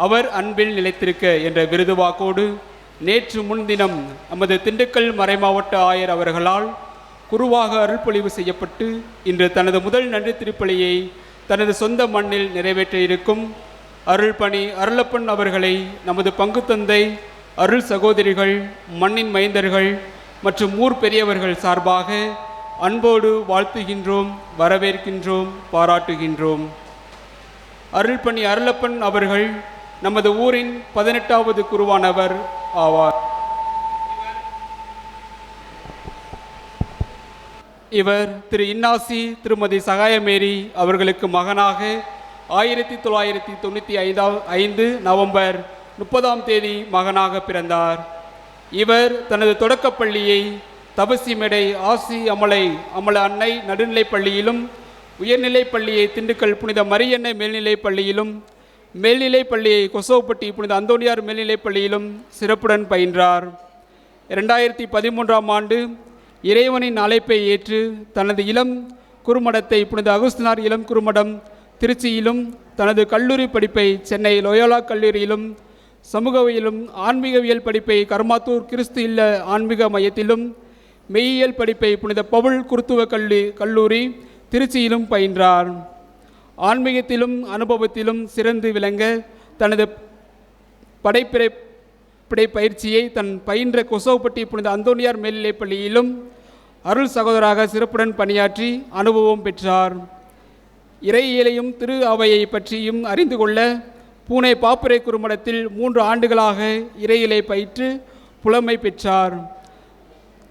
அவர் அன்பில் நிலைத்திருக்க என்ற விருது வாக்கோடு நேற்று முன்தினம் நமது திண்டுக்கல் மறைமாவட்ட ஆயர் அவர்களால் குருவாக அருள்பொழிவு செய்யப்பட்டு இன்று தனது முதல் நன்றி திருப்பலியை தனது சொந்த மண்ணில் நிறைவேற்ற இருக்கும் அருள்பணி அருளப்பன் அவர்களை நமது பங்கு தந்தை அருள் சகோதரிகள் மண்ணின் மைந்தர்கள் மற்றும் ஊர் பெரியவர்கள் சார்பாக அன்போடு வாழ்த்துகின்றோம், வரவேற்கின்றோம், பாராட்டுகின்றோம். அருள்பணி அருளப்பன் அவர்கள் நமது ஊரின் 18வது குருவானவர் ஆவார். இவர் திரு இன்னாசி திருமதி சகாயமேரி அவர்களுக்கு மகனாக 1995 நவம்பர் 30 மகனாக பிறந்தார். இவர் தனது தொடக்கப்பள்ளியை தபசிமேடை ஆசி அமல அன்னை நடுநிலைப் பள்ளியிலும், உயர்நிலைப் பள்ளியை திண்டுக்கல் புனித மரியன்னை மேல்நிலைப் பள்ளியிலும், மேல்நிலைப் பள்ளியை கொசோப்பட்டி புனித அந்தோனியார் மேல்நிலைப் பள்ளியிலும் சிறப்புடன் பயின்றார். 2013 ஆண்டு இறைவனின் அழைப்பை ஏற்று தனது இளம் குறுமடத்தை புனித அகுஸ்தினார் இளம் குறுமடம் திருச்சியிலும், தனது கல்லூரி படிப்பை சென்னை லோயோலா கல்லூரியிலும், சமூகவியலும் ஆன்மீகவியல் படிப்பை கர்மாத்தூர் கிறிஸ்து இல்ல ஆன்மீக மையத்திலும், மெய்யியல் படிப்பை புனித பவுல் குருத்துவ கல்லூரி திருச்சியிலும் பயின்றார். ஆன்மீகத்திலும் அனுபவத்திலும் சிறந்து விளங்க தனது படை பயிற்சியை தன் பயின்ற கொசோப்பட்டி புனித அந்தோனியார் மேல்நிலைப் பள்ளியிலும் அருள் சகோதராக சிறப்புடன் பணியாற்றி அனுபவம் பெற்றார். இறையியலையும் திரு அவையை பற்றியும் அறிந்து கொள்ள பூனே பாப்புரை குறுமடத்தில் 3 ஆண்டுகளாக இறையிலை பயிற்று புலமை பெற்றார்.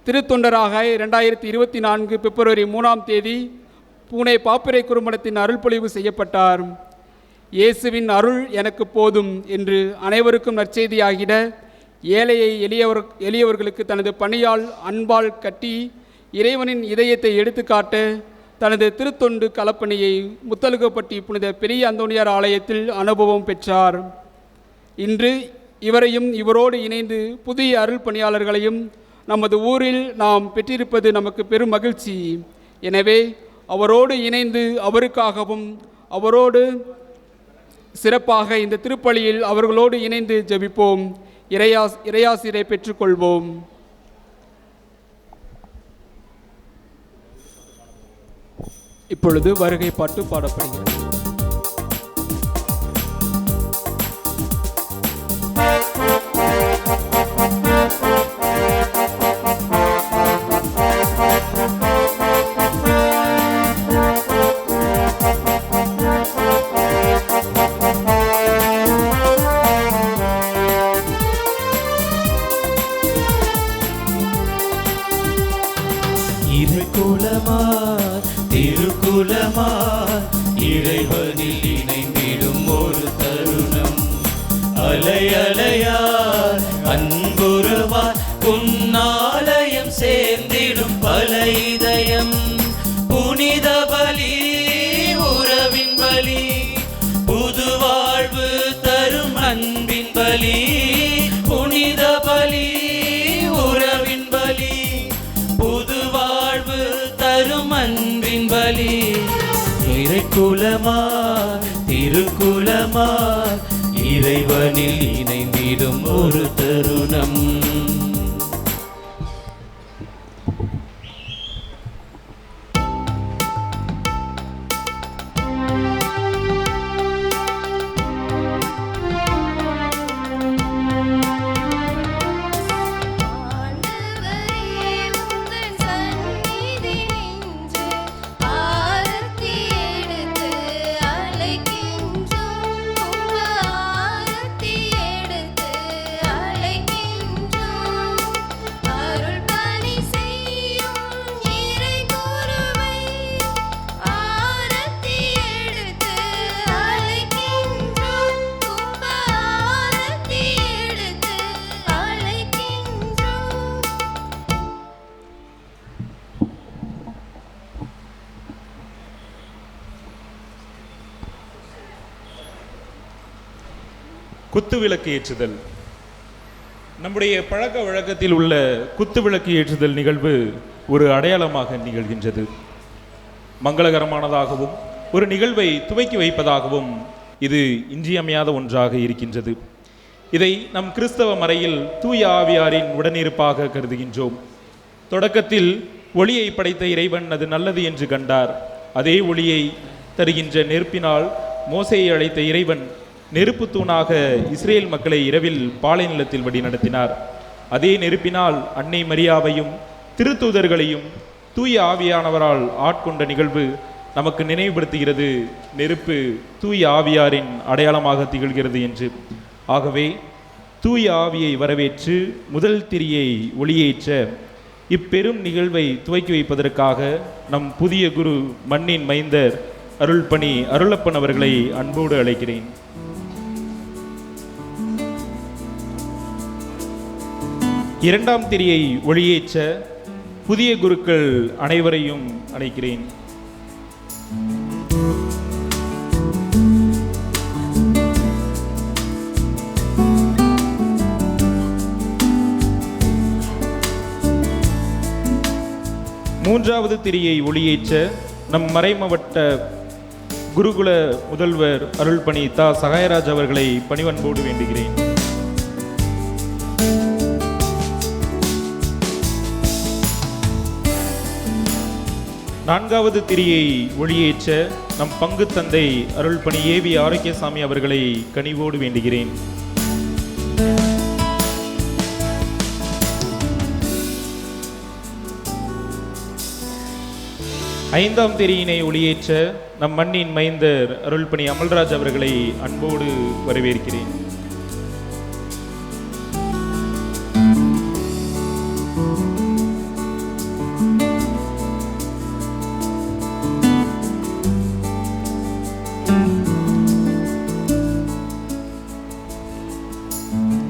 திருத்தொண்டராக 2024 பிப்ரவரி 3 பூனே பாப்புரை குறுமடத்தின் அருள்பொழிவு செய்யப்பட்டார். இயேசுவின் அருள் எனக்கு போதும் என்று அனைவருக்கும் நற்செய்தியாகிட ஏழையை எளியவர்களுக்கு தனது பணியால் அன்பால் கட்டி இறைவனின் இதயத்தை எடுத்துக்காட்ட தனது திருத்தொண்டு களப்பணியை முத்தலுகப்பட்டி புனித பெரிய அந்தோனியார் ஆலயத்தில் அனுபவம் பெற்றார். இன்று இவரையும் இவரோடு இணைந்து புதிய அருள் பணியாளர்களையும் நமது ஊரில் நாம் பெற்றிருப்பது நமக்கு பெரும் மகிழ்ச்சி. எனவே அவரோடு இணைந்து அவருக்காகவும் அவரோடு சிறப்பாக இந்த திருப்பலியில் அவர்களோடு இணைந்து ஜெபிப்போம். இறையாசிரை பெற்றுக்கொள்வோம். இப்பொழுது வருகை பாட்டு பாடப்படுகிறது. இறைவனில் இணைந்திடும் ஒரு தருணம், அலையலையார் அன்புறவார் உன்னாலயம் சேர்ந்திடும் பல இதயம். புனித பலி உறவின் பலி, புது வாழ்வு தரும் அன்பின் பலி. புனித பலி உறவின் பலி, புது வாழ்வு தரும் அன்பின் பலி. இறைக்குலமார் திருக்குலமார் இறைவனில் இணைந்திடும் ஒரு தருணம். குத்துவிளக்கு ஏற்றுதல். நம்முடைய பழக்க வழக்கத்தில் உள்ள குத்துவிளக்கு ஏற்றுதல் நிகழ்வு ஒரு அடையாளமாக நிகழ்கின்றது. மங்களகரமானதாகவும் ஒரு நிகழ்வை துவக்கி வைப்பதாகவும் இது இன்றியமையாத ஒன்றாக இருக்கின்றது. இதை நம் கிறிஸ்தவ மறையில் தூய ஆவியாரின் உடனிருப்பாக கருதுகின்றோம். தொடக்கத்தில் ஒளியை படைத்த இறைவன் அது நல்லது என்று கண்டார். அதே ஒளியை தருகின்ற நெருப்பினால் மோசேயை அழைத்த இறைவன் நெருப்பு தூணாக இஸ்ரேல் மக்களை இரவில் பாலை நிலத்தில் வழி நடத்தினார். அதே நெருப்பினால் அன்னை மரியாவையும் திருத்தூதர்களையும் தூய ஆவியானவரால் ஆட்கொண்ட நிகழ்வு நமக்கு நினைவுபடுத்துகிறது நெருப்பு தூய ஆவியாரின் அடையாளமாக திகழ்கிறது என்று. ஆகவே தூய ஆவியை வரவேற்று முதல் திரியை ஒளியேற்ற இப்பெரும் நிகழ்வை துவக்கி வைப்பதற்காக நம் புதிய குரு மண்ணின் மைந்தர் அருள்பணி அருளப்பன் அவர்களை அன்போடு அழைக்கிறேன். இரண்டாம் திரியை ஒளியேற்ற புதிய குருக்கள் அனைவரையும் அழைக்கிறேன். மூன்றாவது திரியை ஒளியேற்ற நம் மறைமாவட்ட குருகுல முதல்வர் அருள்பணி தா சகாயராஜ் அவர்களை பணிவன்போடு வேண்டுகிறேன். நான்காவது திரியை ஒளியேற்ற நம் பங்கு தந்தை அருள்பணி ஏவி ஆரோக்கியசாமி அவர்களை கனிவோடு வேண்டுகிறேன். ஐந்தாம் திரியினை ஒளியேற்ற நம் மண்ணின் மைந்தர் அருள்பணி அமல்ராஜ் அவர்களை அன்போடு வரவேற்கிறேன்.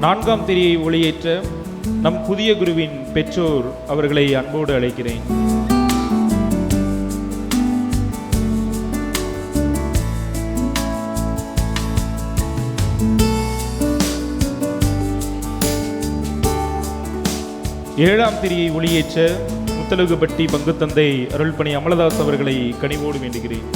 நான்காம் திரியை ஒளியேற்ற நம் புதிய குருவின் பெற்றோர் அவர்களை அன்போடு அழைக்கிறேன். ஏழாம் திரியை ஒளியேற்ற முத்தலகுப்பட்டி பங்குத்தந்தை அருள்பணி அமலதாஸ் அவர்களை கனிவோடு வேண்டுகிறேன்.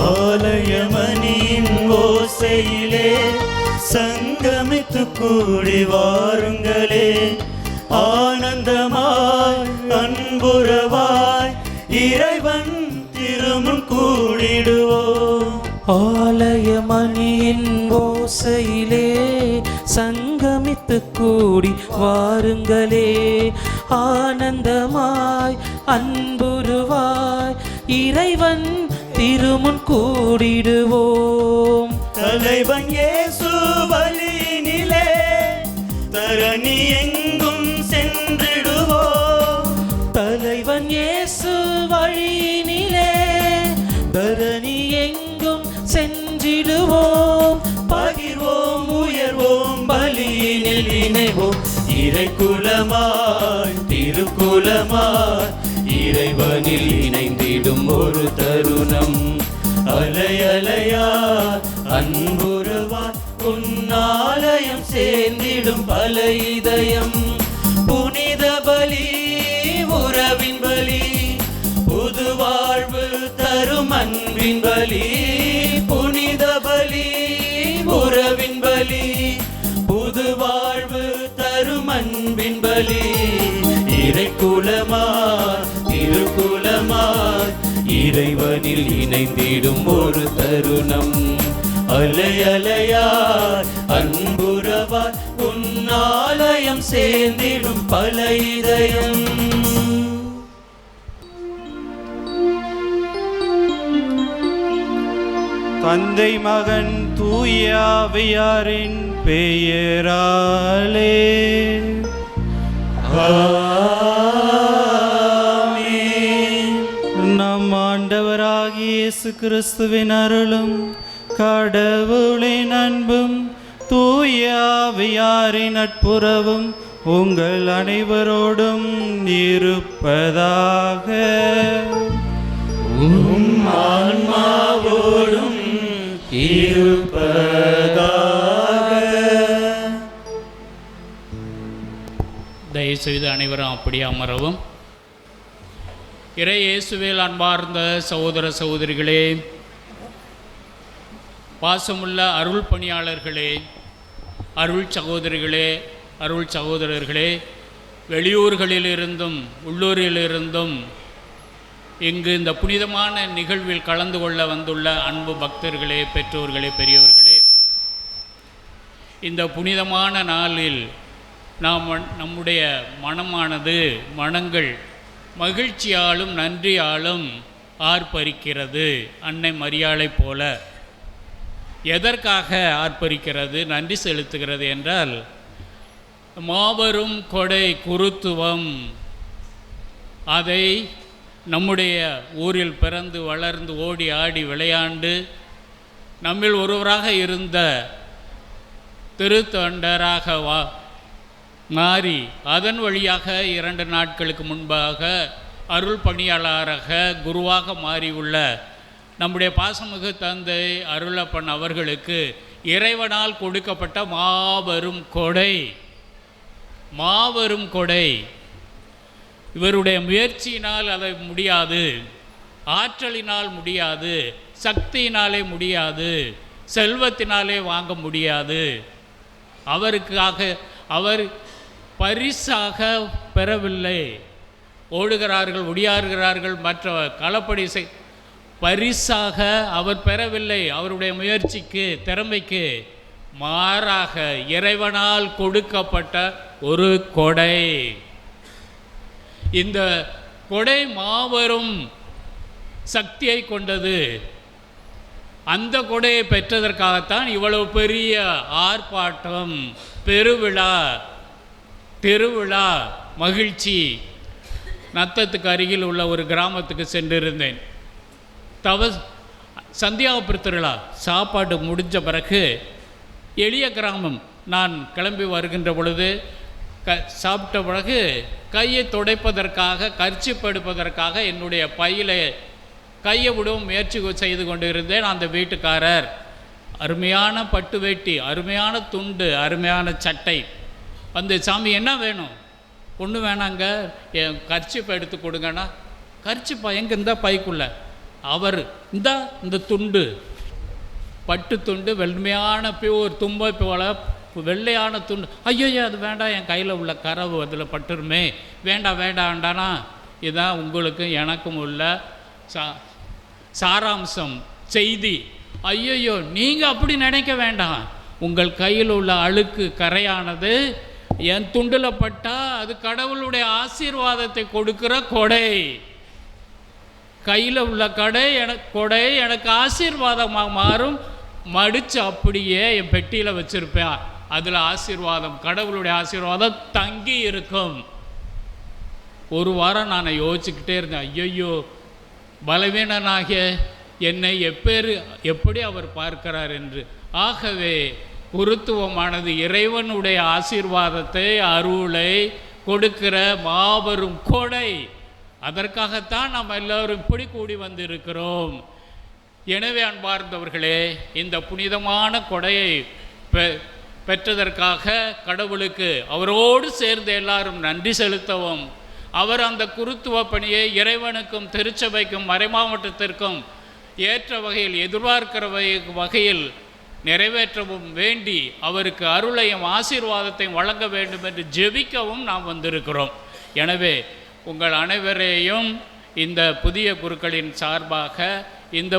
ஆலயமணியின் ஓசையிலே சங்கமித்து கூடி வாருங்களே, ஆனந்தமாய் அன்புறவாய் இறைவன் திருமுன் கூடிடுவோம். ஆலயமணியின் ஓசையிலே சங்கமித்து கூடி வாருங்களே, ஆனந்தமாய் அன்புருவாய் இறைவன் திருமுன் கூடிடுவோம். தலைவன் இயேசு வழியினிலே தரணி எங்கும் சென்றிடுவோம். தலைவன் இயேசு வழியினிலே தரணி எங்கும் சென்றிடுவோம். பகிர்வோம் உயர்வோம் பலியினில் இணைவோம். இறைக்குலமாய் திருக்குலமாய் இறைவனில் இணைந்திடும் ஒரு தருணம். அலையலையா அன்புறவாய் உன்னாலயம் சேர்ந்திடும் பல இதயம். புனித பலி உறவின் பலி, புது வாழ்வு தரும் அன்பின் பலி. புனித பலி உறவின் பலி, புது வாழ்வு தரும் அன்பின் பலி. இறைக்குலமாய் திருக்குலமாய் இறைவனில் இணைந்திடும் ஒரு தருணம். அலை அலையாய் அன்புறவாய் உன்னாலயம் சேர்ந்திடும் பல இதயம். தந்தை மகன் தூய ஆவியாரின் பெயராலே ஆமென். நம் ஆண்டவராகிய இயேசு கிறிஸ்துவின் அருளும் கடவுளின் அன்பும் தூய ஆவியாரின் நட்புறவும் உங்கள் அனைவரோடும் இருப்பதாக. ஆன்மாவோடும் இருப்பதாக. தயவுசெய்து அனைவரும் அப்படி அமரவும். இறை இயேசுவில் அன்பார்ந்த சகோதர சகோதரிகளே, பாசமுள்ள அருள் பணியாளர்களே, அருள் சகோதரிகளே, அருள் சகோதரர்களே, வெளியூர்களிலிருந்தும் உள்ளூரிலிருந்தும் இங்கு இந்த புனிதமான நிகழ்வில் கலந்து கொள்ள வந்துள்ள அன்பு பக்தர்களே, பெற்றோர்களே, பெரியவர்களே, இந்த புனிதமான நாளில் நாம் நம்முடைய மனங்கள் மகிழ்ச்சியாலும் நன்றியாலும் ஆர்ப்பரிக்கிறது. அன்னை மரியாளை போல எதற்காக ஆர்ப்பரிக்கிறது, நன்றி செலுத்துகிறது என்றால், மாபெரும் கொடை குருத்துவம் அதை நம்முடைய ஊரில் பிறந்து வளர்ந்து ஓடி ஆடி விளையாண்டு நம்மில் ஒருவராக இருந்த திருத்தொண்டராக மாறி அதன் வழியாக 2 நாட்களுக்கு முன்பாக அருள் பணியாளராக குருவாக மாறியுள்ள நம்முடைய பாசமிகு தந்தை அருளப்பன் அவர்களுக்கு இறைவனால் கொடுக்கப்பட்ட மாபெரும் கொடை. மாபெரும் கொடை. இவருடைய முயற்சியினால் அதை முடியாது, ஆற்றலினால் முடியாது, சக்தியினாலே முடியாது, செல்வத்தினாலே வாங்க முடியாது. அவருக்காக அவர் பரிசாக பெறவில்லை. ஓடுகிறார்கள், ஒடியாறுகிறார்கள், மற்ற களப்படி பரிசாக அவர் பெறவில்லை. அவருடைய முயற்சிக்கு, திறமைக்கு மாறாக இறைவனால் கொடுக்கப்பட்ட ஒரு கொடை. இந்த கொடை மாபெரும் சக்தியை கொண்டது. அந்த கொடையை பெற்றதற்காகத்தான் இவ்வளவு பெரிய ஆர்ப்பாட்டம், பெருவிழா, திருவிழா, மகிழ்ச்சி. நத்தத்துக்கு அருகில் உள்ள ஒரு கிராமத்துக்கு சென்றிருந்தேன். சந்தியாபுர திருவிழா சாப்பாடு முடிஞ்ச பிறகு எளிய கிராமம். நான் கிளம்பி வருகின்ற பொழுது சாப்பிட்ட பிறகு கையை துடைப்பதற்காக, கர்ச்சிப் எடுப்பதற்காக என்னுடைய பையில கையை விடவும் முயற்சி செய்து கொண்டு இருந்தேன். அந்த வீட்டுக்காரர் அருமையான பட்டு வேட்டி, அருமையான துண்டு, அருமையான சட்டை வந்து, சாமி என்ன வேணும்? ஒன்று வேணாங்க, என் கர்ச்சிப்பை எடுத்து கொடுங்கண்ணா. கர்ச்சிப்பா எங்கே? இந்த பைக்குள்ள. அவர் இந்த துண்டு, பட்டு துண்டு, வெண்மையான பியூர் தும்பை போல வெள்ளையான துண்டு. ஐயோ அது வேண்டாம், என் கையில் உள்ள கரவு அதில் பட்டுருமே, வேண்டாம் வேண்டாண்டானா. இதுதான் உங்களுக்கு எனக்கும் உள்ள சாராம்சம், செய்தி. ஐயோ நீங்கள் அப்படி நினைக்க வேண்டாம். உங்கள் கையில் உள்ள அழுக்கு கரையானது என் துண்டில் பட்டால் அது கடவுளுடைய ஆசீர்வாதத்தை கொடுக்கிற கொடை. கையில் உள்ள கொடை எனக்கு ஆசீர்வாதமாக மாறும். மடித்து அப்படியே என் பெட்டியில் வச்சுருப்பேன். அதில் ஆசீர்வாதம், கடவுளுடைய ஆசீர்வாதம் தங்கி இருக்கும். ஒரு வாரம் நான் யோசிச்சுக்கிட்டே இருந்தேன். ஐயோ பலவீனனாகிய என்னை எப்படி அவர் பார்க்கிறார் என்று. ஆகவே குருத்துவமானது இறைவனுடைய ஆசீர்வாதத்தை, அருளை கொடுக்கிற மாபெரும் கொடை. அதற்காகத்தான் நாம் எல்லோரும் இப்படி கூடி வந்திருக்கிறோம். எனவே அன்பார்ந்தவர்களே, இந்த புனிதமான கொடையை பெற்றதற்காக கடவுளுக்கு அவரோடு சேர்ந்து எல்லாரும் நன்றி செலுத்தவும், அவர் அந்த குருத்துவ பணியை இறைவனுக்கும் திருச்சபைக்கும் மறைமாவட்டத்திற்கும் ஏற்ற வகையில், எதிர்பார்க்கிற வகையில் நிறைவேற்றவும் வேண்டி அவருக்கு அருளையும் ஆசீர்வாதத்தையும் வழங்க வேண்டும் என்று ஜெபிக்கவும் நாம் வந்திருக்கிறோம். எனவே உங்கள் அனைவரையும் இந்த புதிய குருக்களின் சார்பாக இந்த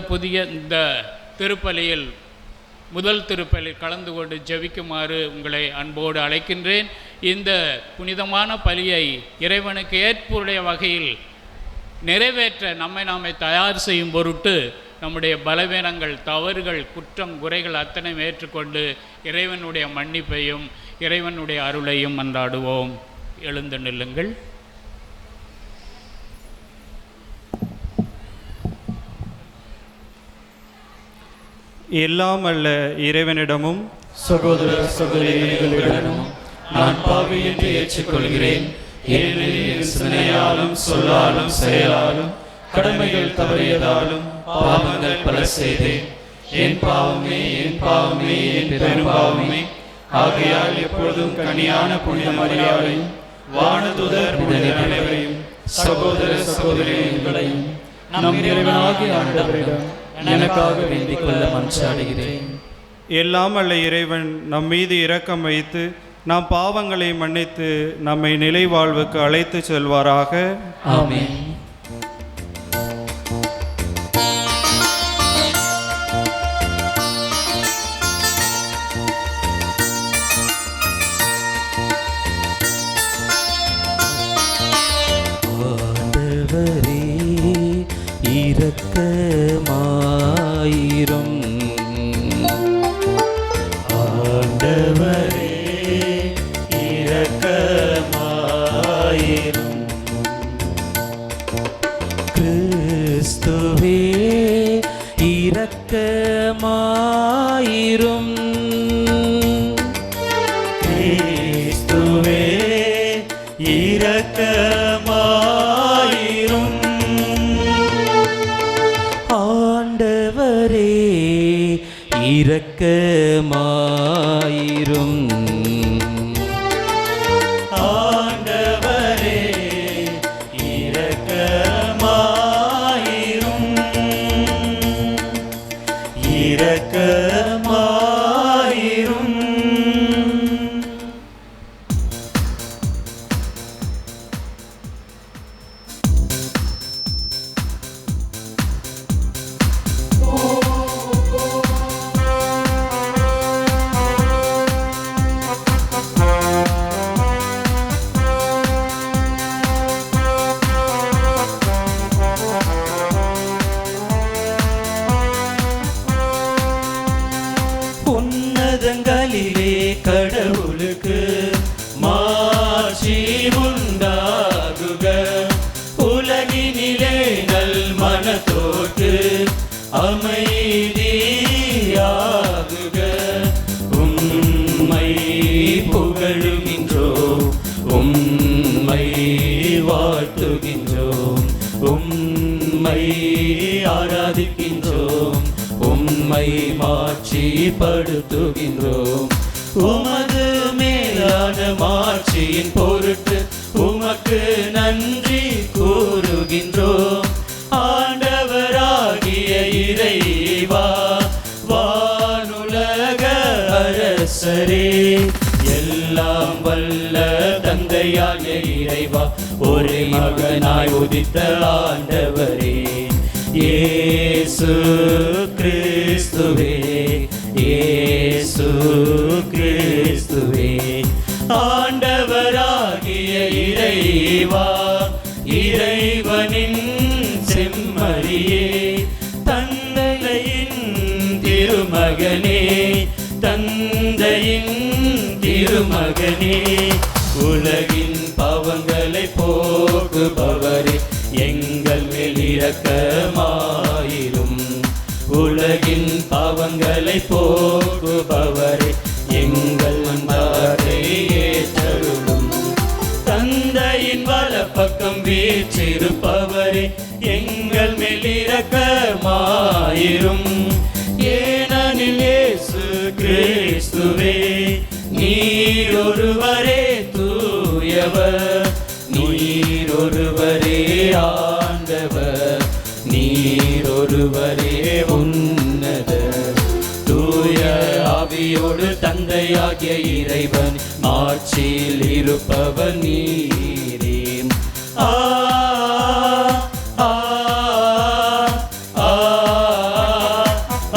திருப்பலியில் முதல் திருப்பலில் கலந்து கொண்டு ஜெபிக்குமாறு உங்களை அன்போடு அழைக்கின்றேன். இந்த புனிதமான பலியை இறைவனுக்கு ஏற்புடைய வகையில் நிறைவேற்ற நம்மை நாமே தயார் செய்யும் பொருட்டு நம்முடைய பலவீனங்கள், தவறுகள், குற்றம், குறைகள் அத்தனை ஏற்றுக்கொண்டு இறைவனுடைய மன்னிப்பையும் இறைவனுடைய அருளையும் மன்றாடுவோம். எழுந்து நில்லுங்கள். எல்லாம் அல்ல இறைவனிடமும் சகோதர சகோதரிகளிடமும் நான் பாவி என்று ஏற்றுக்கொள்கிறேன். ஏனெனில் என் சிந்தனையாலும் சொல்லாலும் செயலாலும் கடமைகள் தவறியதாலும் பாவங்கள் பல செய்தேன். என் பாவமே என் பாவமே என் பெரும் பாவமே. ஆகையால் எப்பொழுதும் கனியான புனித மரியாதையும் வானதூதர் அனைவரையும் சகோதர சகோதரிகளையும் நம் இறைவனாகிய ஆண்டவரிடம் எனக்காக வேண்டிக் கொள்ள மன்றாடுகிறேன். எல்லாம் அல்ல இறைவன் நம் மீது இரக்கம் வைத்து நாம் பாவங்களை மன்னித்து நம்மை நிலை வாழ்வுக்கு அழைத்து செல்வாராக. ஆமென். ஆண்டவரே இரக்கமாயிரும். ஆண்டவரே இரக்கமாயிரும். கிறிஸ்துவே இரக்கமாயிரும். கிறிஸ்துவே இரக்கமாயிரும். ஆண்டவரே இரக்கமாயிரும். ஆண்டவரே இரக்கமாயிரும். இரக்கமாயிரும். உன்னதங்களிலே கடவுளுக்கு மாட்சி உண்டாகுக. உலகினிலே நல் மனத்தோர்க்கு அமைதியாகுக. உம்மை புகழுகின்றோம், உம்மை வாழ்த்துகின்றோம், உம்மை ஆராதிக்கின்றோம், உம்மை மாட்சிப்படுத்துகின்றோம். உமது மேலான மாட்சியின் பொருட்டு உமக்கு நன்றி கூறுகின்றோம். ஆண்டவராகிய இறைவா, வானுலக அரசரே, எல்லாம் வல்ல தந்தையாகிய இறைவா, ஒரே மகனாய் உதித்த ஆண்டவரே, இயேசு கிறிஸ்துவே, இயேசு கிறிஸ்துவே. ஆண்டவராகிய இறைவா, இறைவனின் செம்மறியே, தந்தையின் திருமகனே, தந்தையின் திருமகனே, உலகின் பாவங்களை போக்குபவரே, எங்கள் மேல் இரக்கமாயிரும். உலகின் பாவங்களை போக்குபவரே, எங்கள் மன்றாட்டை ஏற்றருளும். தந்தையின் வலப்பக்கம் வீற்றிருப்பவரே, எங்கள் மேல் இரக்கமாயிரும். ஏனெனில் இயேசு கிறிஸ்துவே, நீர் ஒருவரே தூயவர், நீர் ஒருவரே ஆண்டவர், நீர் ஒருவரே உன்னதர். தூய ஆவியோடு தந்தையாகிய இறைவன் ஆட்சியில் இருப்பவர் நீரே. ஆ ஆ ஆ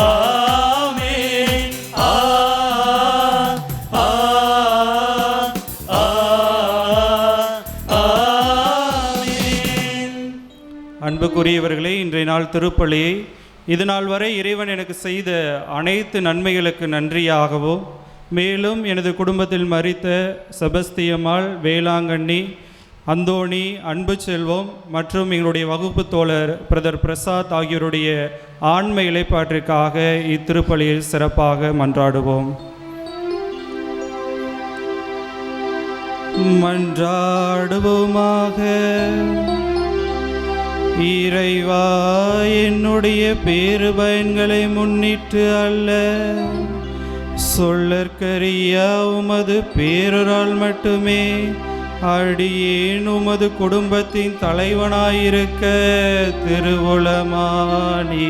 ஆமென். அன்புக்குரியவர்களே, இன்றைய நாள் திருப்பலியை இது நாள் வரை இறைவன் எனக்கு செய்த அனைத்து நன்மைகளுக்கு நன்றியாகவும், மேலும் எனது குடும்பத்தில் மரித்த செபஸ்தியம்மாள், வேளாங்கண்ணி, அந்தோணி, அன்பு செல்வம் மற்றும் எங்களுடைய வகுப்பு தோழர் பிரதர் பிரசாத் ஆகியோருடைய ஆன்ம இளைப்பாற்றிற்காக இத்திருப்பலியில் சிறப்பாக மன்றாடுவோம். மன்றாடுவோமாக. இறைவா, என்னுடைய பேறு பயன்களை முன்னிட்டு அல்ல, சொல்லற்கரிய உமது பேரொரால் மட்டுமே அடியேன் உமது குடும்பத்தின் தலைவனாயிருக்க திருவுளமானி.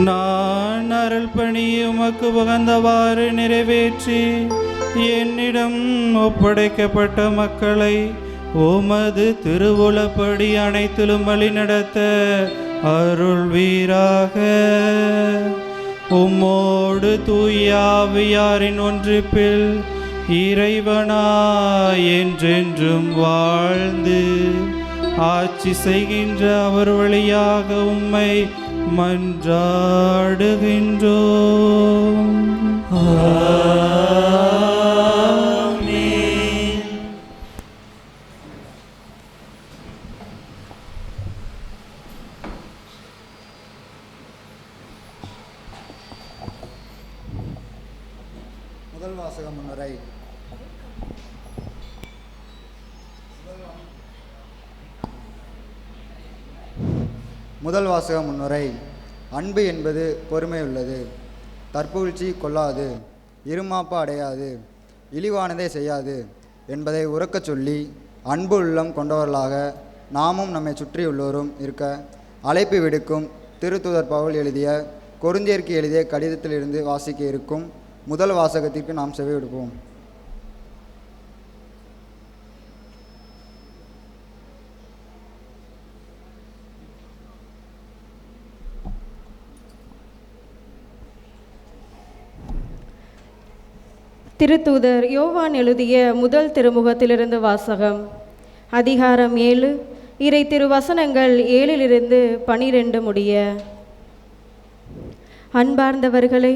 நான் அருள் பணி உமக்கு உகந்தவாறு நிறைவேற்றி என்னிடம் ஒப்படைக்கப்பட்ட மக்களை உமது திருவுளப்படி அனைத்திலும் வழி நடத்த அருள்வீராக. உம்மோடு தூய ஆவியாரின் ஒன்றிப்பில் இறைவனாய் என்றென்றும் வாழ்ந்து ஆட்சி செய்கின்ற அவர் வழியாக உம்மை மன்றாடுகின்றோம். முதல் வாசக முன்னுரை. முதல் வாசக முன்னுரை. அன்பு என்பது பொறுமையுள்ளது, தற்புகழ்ச்சி கொள்ளாது, இருமாப்பு அடையாது, இழிவானதை செய்யாது என்பதை உரக்கச் சொல்லி அன்பு உள்ளம் கொண்டவர்களாக நாமும் நம்மை சுற்றியுள்ளோரும் இருக்க அழைப்பு விடுக்கும் திருத்தூதர் பவுல் எழுதிய கொரிந்தியருக்கு எழுதிய கடிதத்திலிருந்து வாசிக்க இருக்கும் முதல் வாசகத்திற்கு நாம் செவியெடுப்போம். திருத்தூதர் யோவான் எழுதிய முதல் திருமுகத்திலிருந்து வாசகம். அதிகாரம் 7, இறை திருவசனங்கள் 7 12 முடிய. அன்பார்ந்தவர்களே,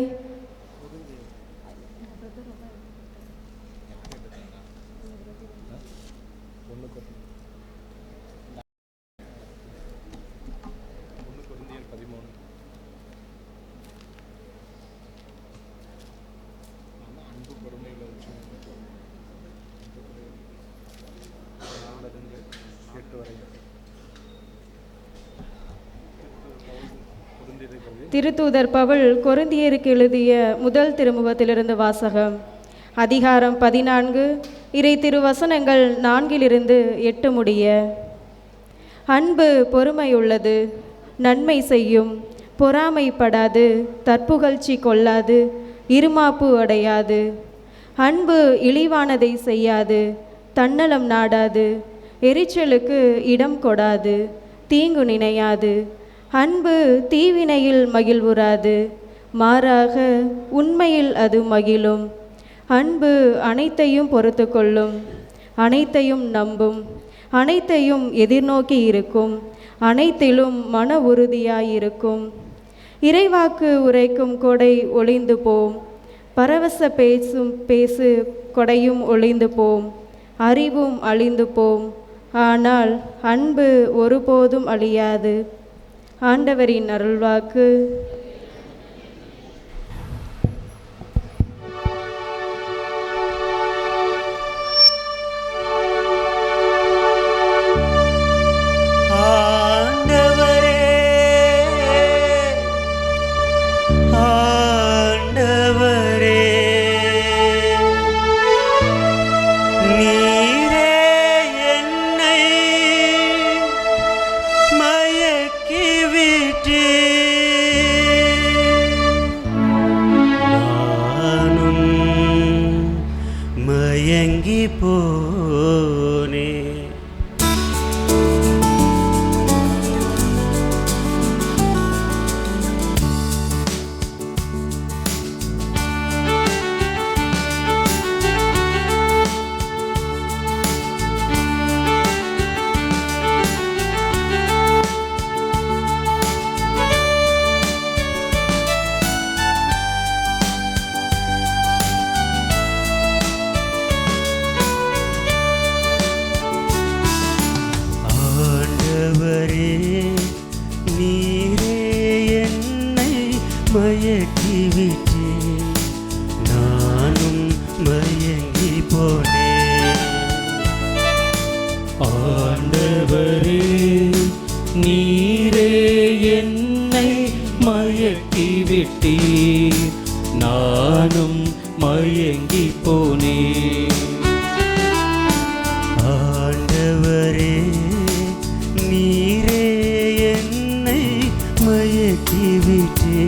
திருத்தூதர் பவுல் கொரிந்தியருக்கு எழுதிய முதல் திருமுகத்திலிருந்து வாசகம். அதிகாரம் 14, இறை திருவசனங்கள் 4 8 முடிய. அன்பு பொறுமையுள்ளது, நன்மை செய்யும், பொறாமைப்படாது, தற்புகழ்ச்சி கொள்ளாது, இருமாப்பு அடையாது. அன்பு இழிவானதை செய்யாது, தன்னலம் நாடாது, எரிச்சலுக்கு இடம் கொடாது, தீங்கு நினையாது. அன்பு தீவினையில் மகிழ்வுறாது, மாறாக உண்மையில் அது மகிழும். அன்பு அனைத்தையும் பொறுத்து கொள்ளும், அனைத்தையும் நம்பும், அனைத்தையும் எதிர்நோக்கி இருக்கும், அனைத்திலும் மன உறுதியாயிருக்கும். இறைவாக்கு உரைக்கும் கொடை ஒளிந்து போம், பரவச பேசு கொடையும் ஒளிந்து போம், அறிவும் அழிந்து போம், ஆனால் அன்பு ஒருபோதும் அழியாது. ஆண்டவரின் அருள்வாக்கு. போனேன். ஆண்டவரே நீரே என்னை மயக்கிவிட்டே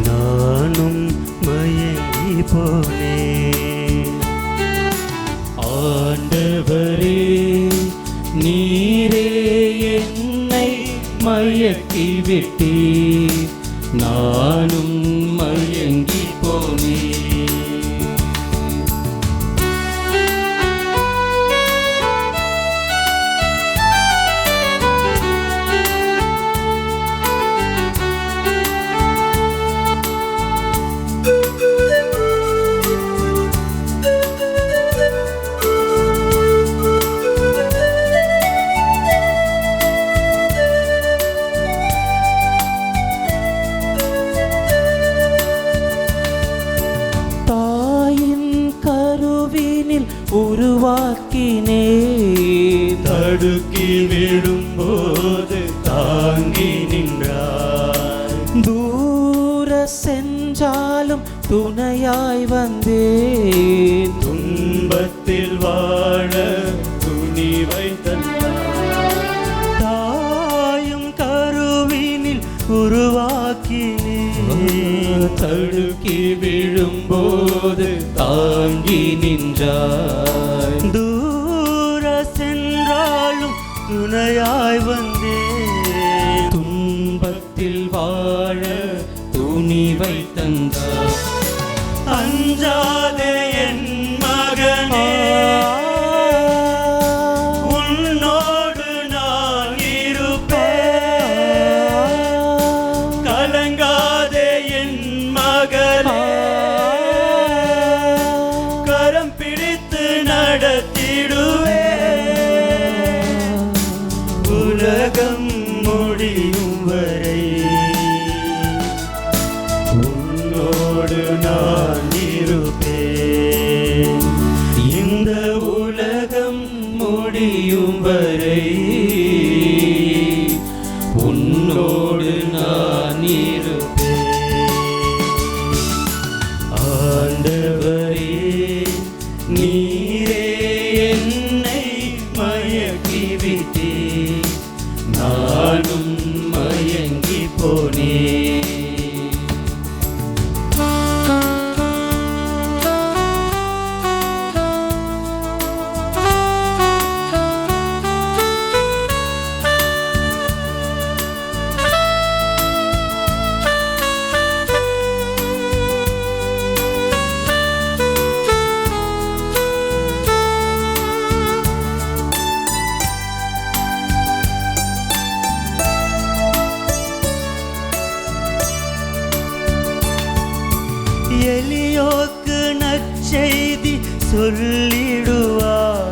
நானும் மயங்கி போனேன். ஆண்டவரே நீரே என்னை மயக்கிவிட்டே நானும் மயங்கி போனேன். உருவாக்கினே தடுக்கி விடும்போது தாங்கி நின்றார். தூர சென்றாலும் துணையாய் வந்தேன். துன்பத்தில் வாழ துணிவை தந்தார். தாயும் கருவினில் உருவாக்கினே தடுக்கி விழும்போது தாங்கி நின்றாய். தூர சென்றாலும் துணையாய் வந்தேன். துன்பத்தில் வாழ துணிவை தந்தாய். அஞ்சாதே என் மகனே உன்னோடு நான் இருப்பேன். கலங்காதே என் மகளே கரம் பிடித்து நடத்திடுவேன். உலகம் முடியும் வரை உன்னோடு நான் இருப்பேன். இந்த உலகம் முடியும் வரை உன்னோடு நான் இருப்பேன். ஆண்டவரே நீரே என்னை மயக்கிவிட்டே நானும் மயங்கி போனேன். எலியோக்கு நற்செய்தி சொல்லிடுவார்.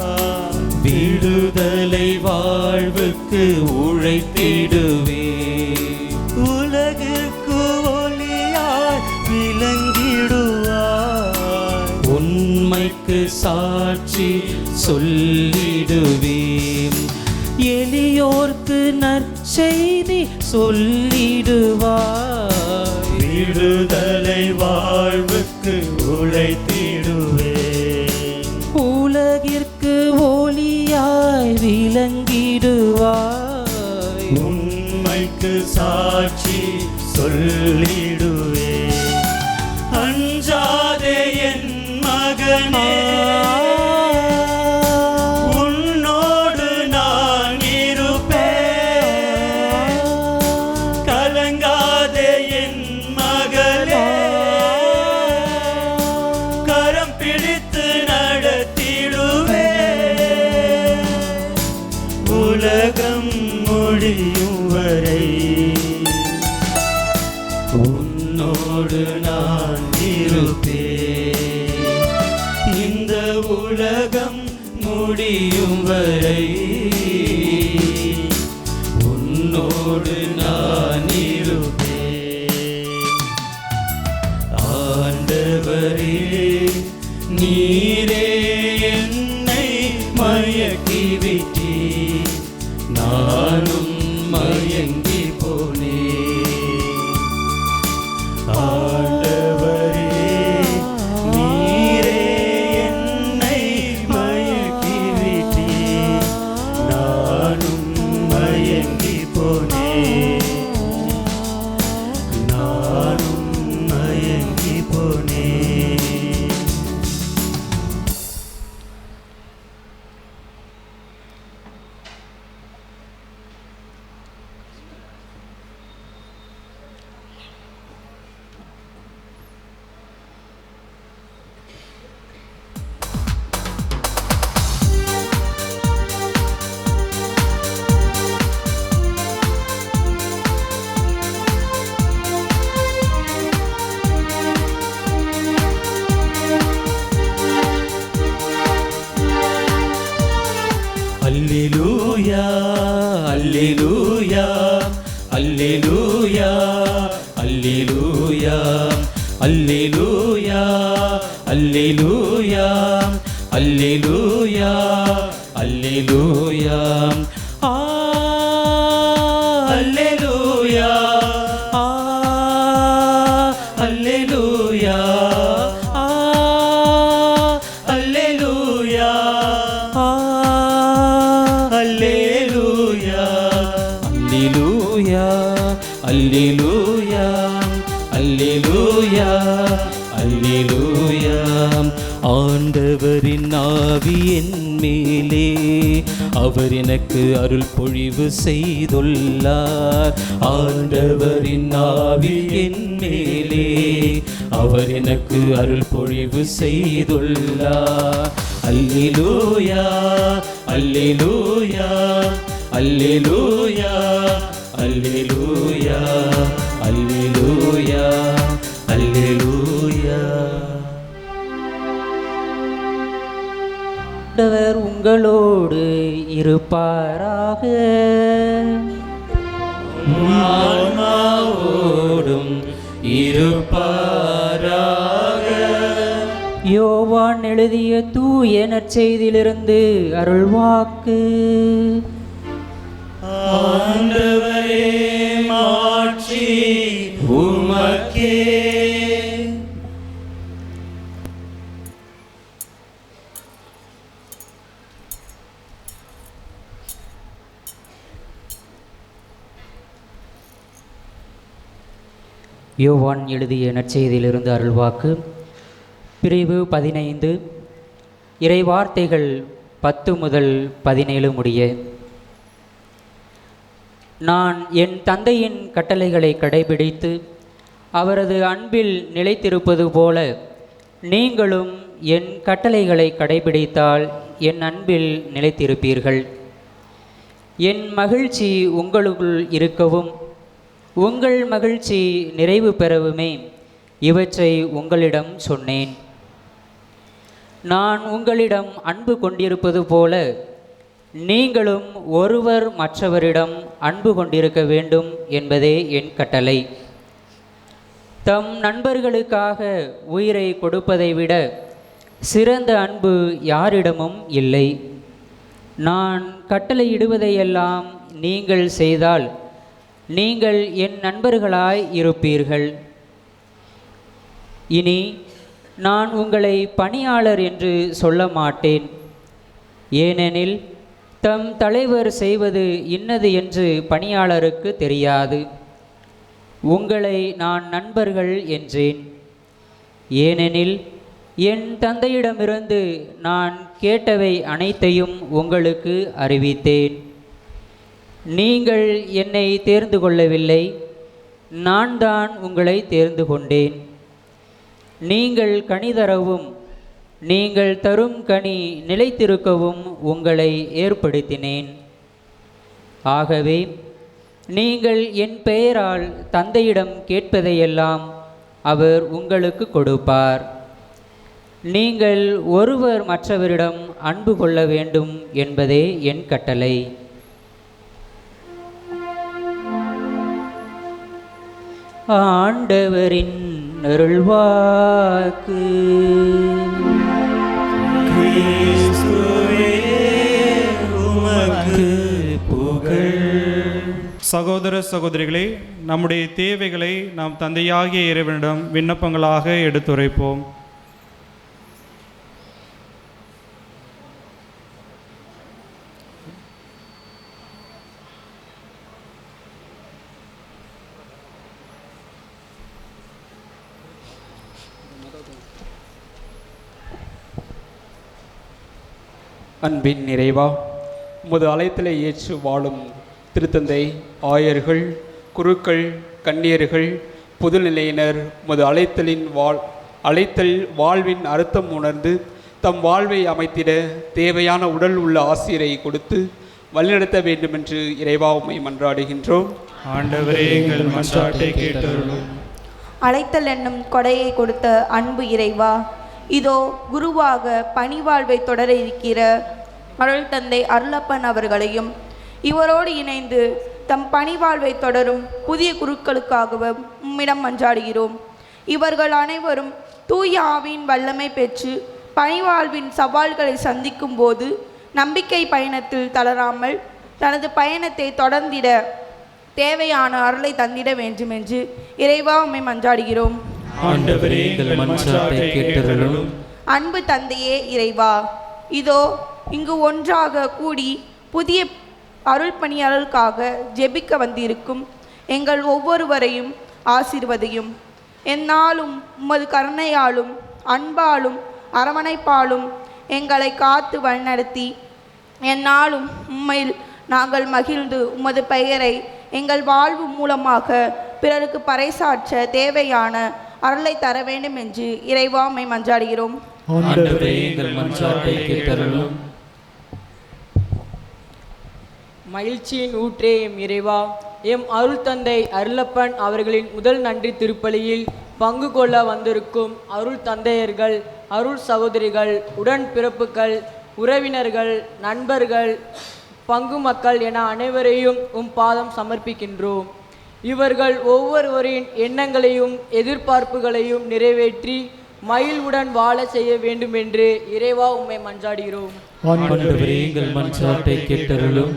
விடுதலை வாழ்வுக்கு உழைத்திடுவே. உலகிற்கு ஒளியாய் விளங்கிடுவார். உண்மைக்கு சாட்சி சொல்லிடுவேன். எளியோர்க்கு நற்செய்தி சொல்லிடுவார். விடுதலை வாழ்வுக்கு உழைத்திடுவேன். உலகிற்கு ஒளியாய் விளங்கிடுவாய். உண்மைக்கு சாட்சி சொல்லிடுவேன். அஞ்சாதே என் மகனே உன்னோடு நான் இருப்பேன். கலங்காதே என் மகளே கரம் பிடித்து நடத்திடுவேன். உலகம் முடியும் வரை உன்னோடு நான் இருப்பேன். இந்த உலகம் முடியும் வரை உன்னோடு நான் இருப்பேன். ஆண்டவரே நீரே என்னை மயக்கிவிட்டே நானும் மயங்கி போனேன். ஆண்டவரே நீரே அல்லேலூயா அல்லேலூயா அல்லேலூயா ஆ அல்லேலூயா ஆ அல்லேலூயா ஆ அல்லேலூயா ஆ அல்லேலூயா அல்லேலூயா அல்லேலூயா அல்லேலூயா ஆண்டவரின் ஆவி என் மேலே அவர் எனக்கு அருள் பொழிவு செய்துள்ளார் ஆண்டவரின் ஆவி என் மேலே அவர் எனக்கு அருள் பொழிவு செய்துள்ளார் அல்லேலூயா அல்லேலூயா அல்லேலூயா அல்லேலூயா அல்லேலூயா அல்லேலூயா ஆண்டவர் உங்களோடு இருப்பாராக ஆன்மாவோடும் இருப்பாராக. யோவான் எழுதிய தூய நற்செய்தியிலிருந்து அருள்வாக்கு. ஆண்டவரே மாட்சி உமக்கே. யோவான் எழுதிய நற்செய்தியிலிருந்து அருள்வாக்கு. பிரிவு 15 இறைவார்த்தைகள் 10 முதல் 17 முடிய. நான் என் தந்தையின் கட்டளைகளை கடைபிடித்து அவரது அன்பில் நிலைத்திருப்பது போல நீங்களும் என் கட்டளைகளை கடைபிடித்தால் என் அன்பில் நிலைத்திருப்பீர்கள். என் மகிழ்ச்சி உங்களுக்குள் இருக்கவும் உங்கள் மகிழ்ச்சி நிறைவு பெறவுமே இவற்றை உங்களிடம் சொன்னேன். நான் உங்களிடம் அன்பு கொண்டிருப்பது போல நீங்களும் ஒருவர் மற்றவரிடம் அன்பு கொண்டிருக்க வேண்டும் என்பதே என் கட்டளை. தம் நண்பர்களுக்காக உயிரை கொடுப்பதை விட சிறந்த அன்பு யாரிடமும் இல்லை. நான் கட்டளையிடுவதையெல்லாம் நீங்கள் செய்தால் நீங்கள் என் நண்பர்களாய் இருப்பீர்கள். இனி நான் உங்களை பணியாளர் என்று சொல்ல மாட்டேன், ஏனெனில் தம் தலைவர் செய்வது இன்னது என்று பணியாளருக்கு தெரியாது. உங்களை நான் நண்பர்கள் என்றேன், ஏனெனில் என் தந்தையிடமிருந்து நான் கேட்டவை அனைத்தையும் உங்களுக்கு அறிவித்தேன். நீங்கள் என்னை தேர்ந்து கொள்ளவில்லை, நான் தான் உங்களை தேர்ந்து கொண்டேன். நீங்கள் கனி தரவும் நீங்கள் தரும் கனி நிலைத்திருக்கவும் உங்களை ஏற்படுத்தினேன். ஆகவே நீங்கள் என் பெயரால் தந்தையிடம் கேட்பதையெல்லாம் அவர் உங்களுக்கு கொடுப்பார். நீங்கள் ஒருவர் மற்றவரிடம் அன்பு கொள்ள வேண்டும் என்பதே என் கட்டளை. ஆண்டவரின் அருள்வாக்கு. கிறிஸ்துவே உமக்கு புகழ். சகோதர சகோதரிகளே, நம்முடைய தேவைகளை நாம் தந்தையாகிய இறைவனிடம் விண்ணப்பங்களாக எடுத்துரைப்போம். அன்பின் நிறைவா, உமது அழைத்தலை ஏற்று வாழும் திருத்தந்தை, ஆயர்கள், குருக்கள், கன்னியர்கள், பொதுநிலையினர் உமது அழைத்தல் வாழ்வின் அர்த்தம் உணர்ந்து தம் வாழ்வை அமைத்திட தேவையான உடல் உள்ள ஆசிரியரை கொடுத்து வழிநடத்த வேண்டுமென்று இறைவா உம்மை மன்றாடுகின்றோம். ஆண்டவரே, எங்கள் மன்றாட்டை கேட்டருளும். அழைத்தல் என்னும் கொடையை கொடுத்த அன்பு இறைவா, இதோ குருவாக பணிவாழ்வை தொடர இருக்கிற அருள் தந்தை அருளப்பன் அவர்களையும் இவரோடு இணைந்து தம் பணிவாழ்வை தொடரும் புதிய குருக்களுக்காகவும் உம்மிடம் மன்றாடுகிறோம். இவர்கள் அனைவரும் தூய ஆவியின் வல்லமை பெற்று பணிவாழ்வின் சவால்களை சந்திக்கும் போது நம்பிக்கை பயணத்தில் தளராமல் தனது பயணத்தை தொடர்ந்திட தேவையான அருளை தந்திட வேண்டும் என்று இறைவா உம்மை மன்றாடுகிறோம். ஆண்டவரே, எங்கள் மன்றாட்டை கேட்டருளும். அன்பு தந்தையே இறைவா, இதோ இங்கு ஒன்றாக கூடி புதிய அருள் பணியாளர்களுக்காக ஜெபிக்க வந்திருக்கும் எங்கள் ஒவ்வொருவரையும் ஆசீர்வதியும். எந்நாளும் உமது கருணையாலும் அன்பாலும் அரவணைப்பாலும் எங்களை காத்து வழிநடத்தி எந்நாளும் உம்மையில் நாங்கள் மகிழ்ந்து உமது பெயரை எங்கள் வாழ்வு மூலமாக பிறருக்கு பறைசாற்ற தேவையான அருளை தர வேண்டும் என்று இறைவா உம்மை மன்றாடுகிறோம். ஆண்டவரே, எங்கள் மன்றாட்டை கேட்டருளும். மகிழ்ச்சியின் ஊற்றே எம் இறைவா, எம் அருள் தந்தை அருளப்பன் அவர்களின் முதல் நன்றி திருப்பலியில் பங்கு கொள்ள வந்திருக்கும் அருள் தந்தையர்கள், அருள் சகோதரிகள், உடன் பிறப்புகள், உறவினர்கள், நண்பர்கள், பங்கு மக்கள் என அனைவரையும் உம் பாதம் சமர்ப்பிக்கின்றோம். இவர்கள் ஒவ்வொருவரின் எண்ணங்களையும் எதிர்பார்ப்புகளையும் நிறைவேற்றி மகிழ்வுடன் வாழ செய்ய வேண்டும் என்று இறைவா உம்மை மன்றாடுகிறோம். ஆண்டவரே, எங்கள் மன்றாட்டை கேட்டருளும்.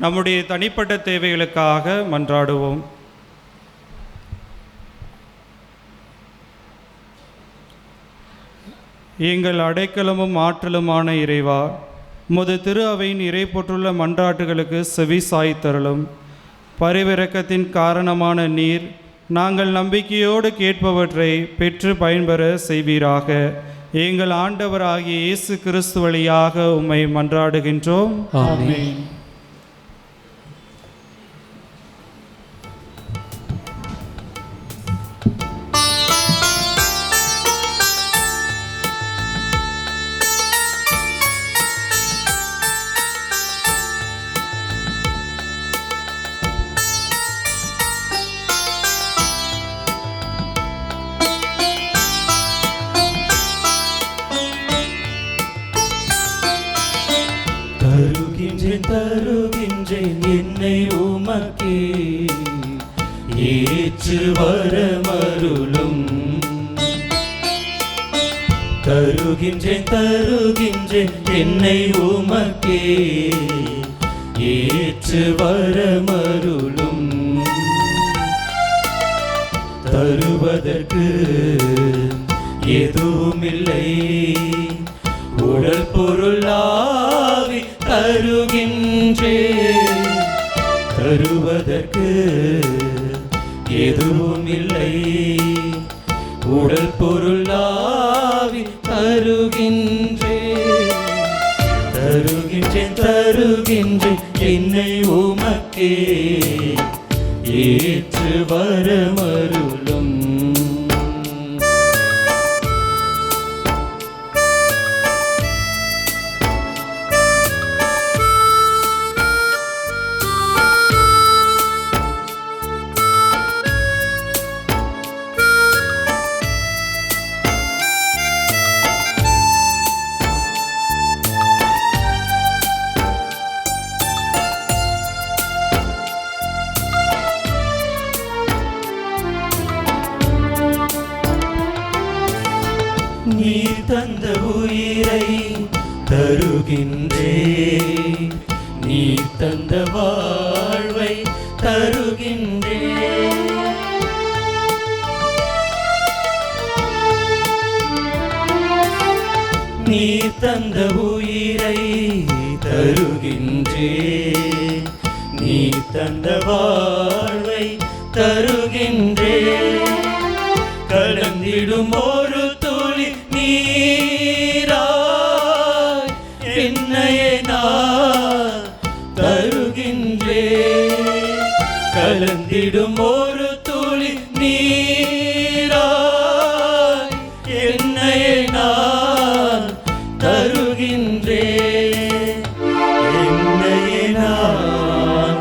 நம்முடைய தனிப்பட்ட தேவைகளுக்காக மன்றாடுவோம். எங்கள் அடைக்கலமும் ஆற்றலுமான இறைவா, உமது திரு அவையின் இறை போற்றுள்ள மன்றாட்டுகளுக்கு செவி சாய்த்தருளும். பரிவிரக்கத்தின் காரணமான நீர் நாங்கள் நம்பிக்கையோடு கேட்பவற்றை பெற்று பயன்பெற செய்வீராக. எங்கள் ஆண்டவராகிய இயேசு கிறிஸ்து வழியாக உம்மை மன்றாடுகின்றோம். ஆமென். தருகின்றேன் என்னை உமக்கே, ஏற்று வரமருளும். தருகின்றேன் என்னை உமக்கே, ஏற்று வரமருளும். தருவதற்கு எதுவுமில்லை, உடல் பொருள் ஆவி தருகின்றேன். தருவதற்கு எதுவுமில்லை, உடல் பொருள் ஆவி தருகின்றேன். தருகின்றேன் என்னை உமக்கே, ஏற்று வரமருளும். நீ தந்த உயிரை தருகின்றேன், நீ தந்த வாழ்வை தருகின்றேன். நீ தந்த உயிரை தருகின்றேன், நீ தந்த வாழ்வை தருகின்றேன். கலந்திடும் ஒரு துளி நீராய் என்னையே நான் தருகின்றேன். கலந்திடும் ஒரு துளி நீராய் என்னையே நான் தருகின்றேன். என்னையே நான்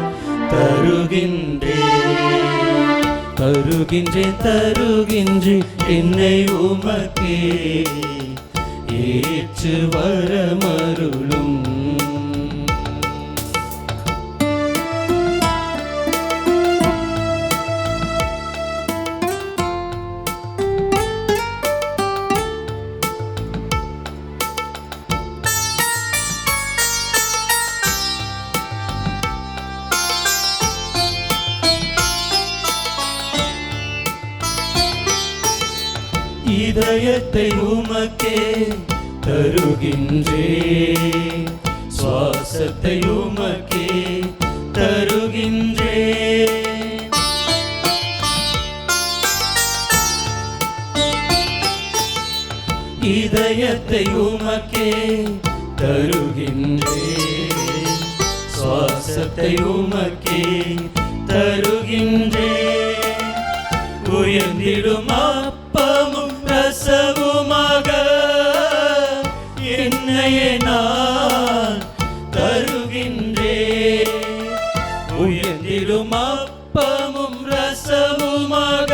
தருகின்றேன் என்னை உமக்கே, ஏற்று வரமருளும். இதயத்தை உமக்கே தருகின்றேன், சுவாசத்தை உமக்கே தருகின்றேன். இதயத்தை உமக்கே தருகின்றேன், சுவாசத்தை உமக்கே தருகின்றேன். உயர்ந்திடும் அப்பமும் ரசமுமாக என்னையே நான் தருகின்றேன். உயர்ந்திடும் அப்பமும் ரசமுமாக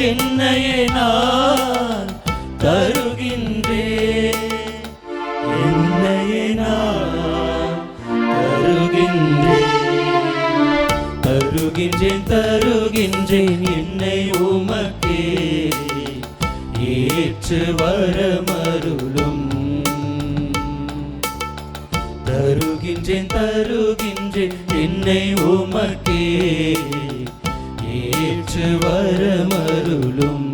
என்னையே நான் தருகின்றேன். என்னையே நான் தருகின்றேன், தருகின்றேன் என்னை உமக்கே ஏற்று வரமருளும். தருகின்றேன், தருகின்றேன் என்னை உமக்கே ஏற்று வரமருளும்.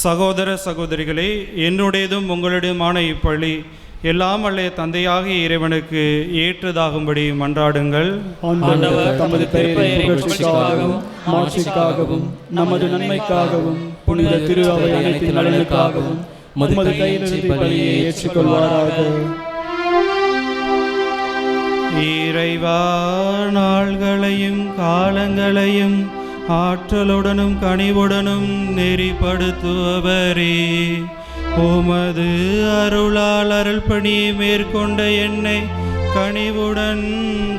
சகோதர சகோதரிகளே, என்னுடையதும் உங்களுடையதுமான இப்பள்ளி எல்லாம் வல்ல தந்தையாகிய இறைவனுக்கு ஏற்றதாகும்படி மன்றாடுங்கள். ஆண்டவர் தமது பெயரை புகழ்ச்சிக்காகவும் மாட்சிக்காகவும் நமது நன்மைக்காகவும் புனித திரு அவை அனைத்து நலனுக்காகவும் உமது கையிலிருந்து பலியை ஏற்றுக்கொள்வாராக. இறைவா, நாள்களையும் காலங்களையும் ஆற்றலுடனும் கனிவுடனும் நெறிப்படுத்துபவரே, உமது அருளால் அருள் பணியை மேற்கொண்ட என்னை கனிவுடன்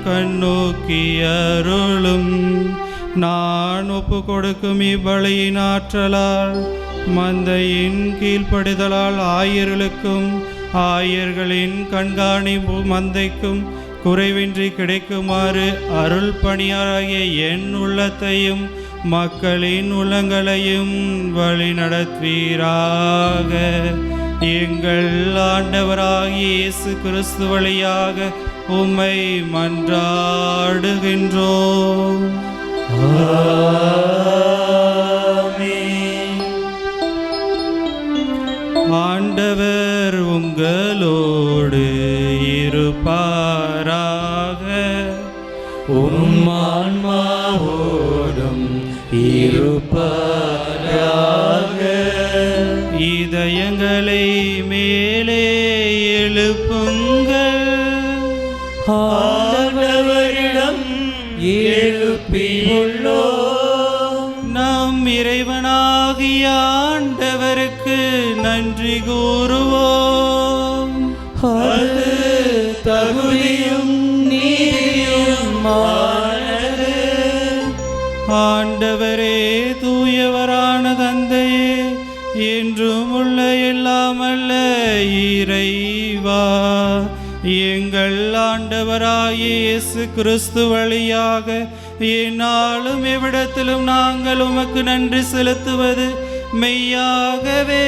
கண்ணோக்கி அருளும். நான் ஒப்பு கொடுக்கும் இவ்வழியின் ஆற்றலால் மந்தையின் கீழ்ப்படிதலால் ஆயர்களுக்கும் ஆயர்களின் கண்காணிப்பு மந்தைக்கும் குறைவின்றி கிடைக்குமாறு அருள் பணியாராகிய என் உள்ளத்தையும் மக்களின் உள்ளங்களையும் வழி நடத்துவீராக. எங்கள் ஆண்டவராகிய இயேசு கிறிஸ்து வழியாக உம்மை மன்றாடுகின்றோம். ஆண்டவர் உங்களோடு இருப்பாராக. உம் ஆன்மாவோடும் இருப்பாராக. இதயங்களை மேலே எழுப்புங்கள். ஆண்டவரிடம் எழுப்பியுள்ளோம். நம் இறைவனாகிய ஆண்டவருக்கு நன்றி கூறுவோம். அது தகுதியும் நீதியுமானது. ஆண்டவரே, தூயவரான தந்தையே, என்றும் உள்ள எல்லாம் அல்ல இறைவா, எங்கள் ஆண்டவராகிய இயேசு கிறிஸ்து வழியாக எந்நாளும் எவ்விடத்திலும் நாங்கள் உமக்கு நன்றி செலுத்துவது மெய்யாகவே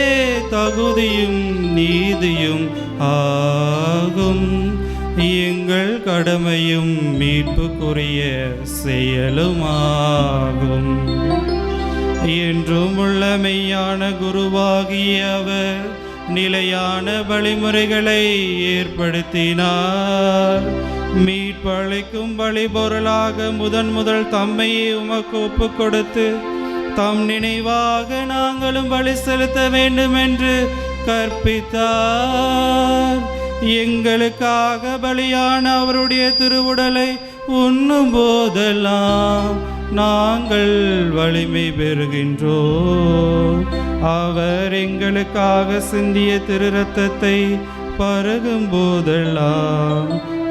தகுதியும் நீதியும் ஆகும். எங்கள் கடமையும் மீட்புக்குரிய செயலுமாகும். என்றும் உள்ள மெய்யான குருவாகிய அவர் நிலையான வழிமுறைகளை ஏற்படுத்தினார். மீட்பளிக்கும் வழிபொருளாக முதல் தம்மையே உமக்கு ஒப்பு கொடுத்து தம் நினைவாக நாங்களும் பலி செலுத்த வேண்டும் என்று கற்பித்தார். எங்களுக்காக பலியான அவருடைய திருவுடலை உண்ணும் போதெல்லாம் நாங்கள் வலிமை பெறுகின்றோம். அவர் எங்களுக்காக சிந்திய திரு இரத்தத்தை பருகும் போதெல்லாம்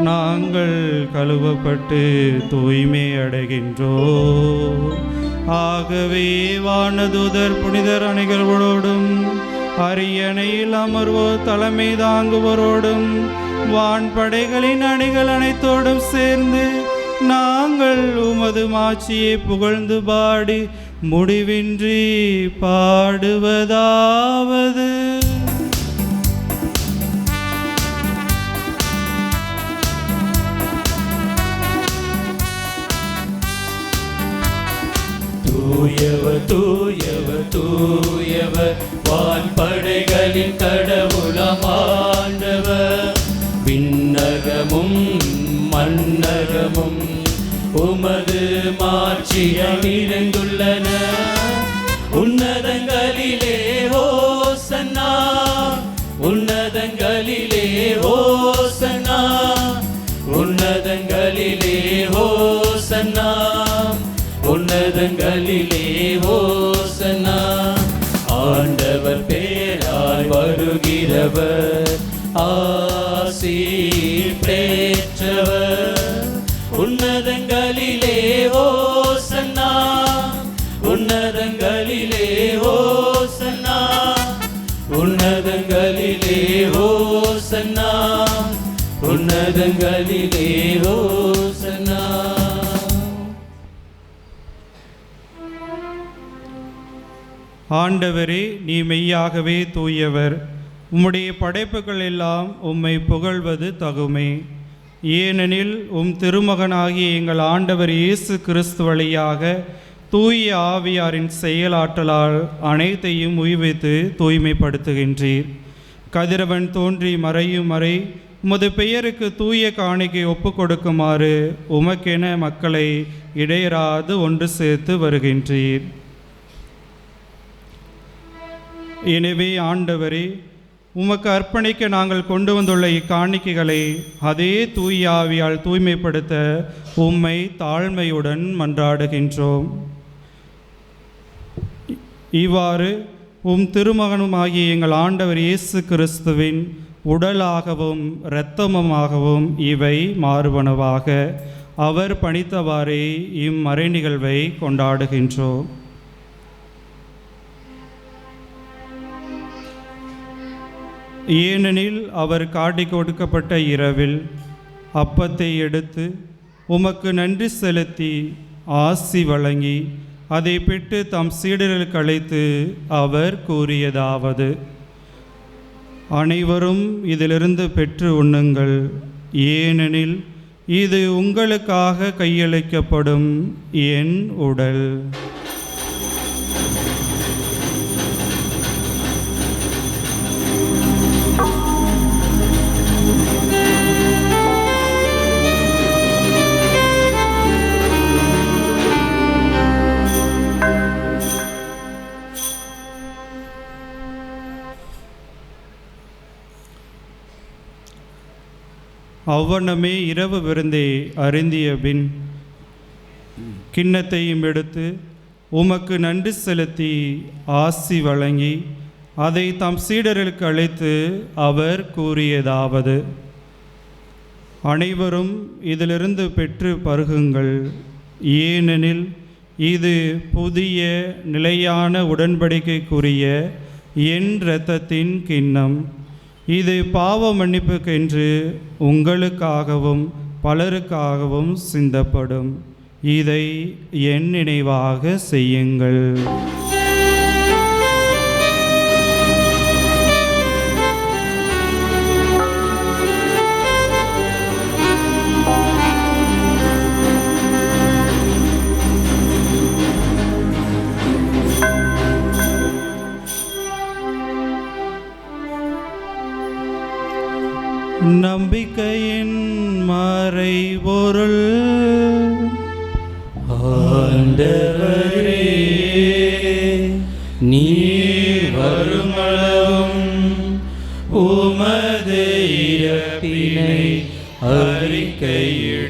நாங்கள் கழுவப்பட்டு தூய்மை அடைகின்றோம். ஆகவே வானதூதர் புனிதர் அணிகளோடும் அரியணையில் அமர்வோர் தலைமை தாங்குவோரோடும் வான்படைகளின் அணிகள் அனைத்தோடும் சேர்ந்து நாங்கள் உமது மாட்சியை புகழ்ந்து பாடி முடிவின்றி பாடுவதாவது: தூய தூயவர் தூயவர் தூயவர் வான்படைகளின் கடவுளமாண்டவர். விண்ணகமும் மண்ணகமும் உமது மாட்சியால் நிறைந்துள்ளன. உன்னதங்களிலே ஓசன்னா, உன்னதங்களிலே ஓசன்னா, உன்னதங்களிலே ஓசன்னா, உன்னதங்களிலே ஓசன்னா. ஆண்டவர் பேராய் வருகிறவர் ஆசீர் பெற்றவர். உன்னதங்களிலே ஓசன்னா, உன்னதங்களிலே ஓசன்னா, உன்னதங்களிலே ஓசன்னா, உன்னதங்களிலே ஓசன்னா. ஆண்டவரே, நீ மெய்யாகவே தூயவர். உம்முடைய படைப்புகள் எல்லாம் உம்மை புகழ்வது தகுமே. ஏனெனில் உம் திருமகனாகிய எங்கள் ஆண்டவர் இயேசு கிறிஸ்து வழியாக தூய ஆவியாரின் செயலாற்றலால் அனைத்தையும் உய்வித்து தூய்மைப்படுத்துகின்றீர். கதிரவன் தோன்றி மறையும் வரை உமது பெயருக்கு தூய காணிக்கை ஒப்பு கொடுக்குமாறு உமக்கென மக்களை இடையராது ஒன்று சேர்த்து வருகின்றீர். எனவே ஆண்டவரே, உமக்கு அர்ப்பணிக்க நாங்கள் கொண்டு வந்துள்ள இக்காணிக்கைகளை அதே தூய ஆவியால் தூய்மைப்படுத்த உம்மை தாழ்மையுடன் மன்றாடுகின்றோம். இவ்வாறு உம் திருமகனுமாகிய எங்கள் ஆண்டவர் இயேசு கிறிஸ்துவின் உடலாகவும் இரத்தமுமாகவும் இவை மாறுபனவாக அவர் பணித்தவாறே இம்மறை நிகழ்வை கொண்டாடுகின்றோம். ஏனெனில் அவர் காட்டி கொடுக்கப்பட்ட இரவில் அப்பத்தை எடுத்து உமக்கு நன்றி செலுத்தி ஆசி வழங்கி அதை பெற்று தம் சீடர்களுக்கு அழைத்து அவர் கூறியதாவது: அனைவரும் இதிலிருந்து பெற்று உண்ணுங்கள், ஏனெனில் இது உங்களுக்காக கையளிக்கப்படும் என் உடல். அவ்வண்ணமே இரவு விருந்தை அருந்திய பின் கிண்ணத்தையும் எடுத்து உமக்கு நன்றி செலுத்தி ஆசி வழங்கி அதை தம் சீடர்களுக்கு அழைத்து அவர் கூறியதாவது: அனைவரும் இதிலிருந்து பெற்று பருகுங்கள், ஏனெனில் இது புதிய நிலையான உடன்படிக்கைக்குரிய என் இரத்தத்தின் கிண்ணம். இது பாவ மன்னிப்புக்கென்று உங்களுக்காகவும் பலருக்காகவும் சிந்தப்படும். இதை என் நினைவாக செய்யுங்கள். நம்பிக்கையின் மறைபொருள். ஆண்டவரே, நீர் வருமளவும் உமது இறப்பினை அறிக்கையிடுகின்றோ,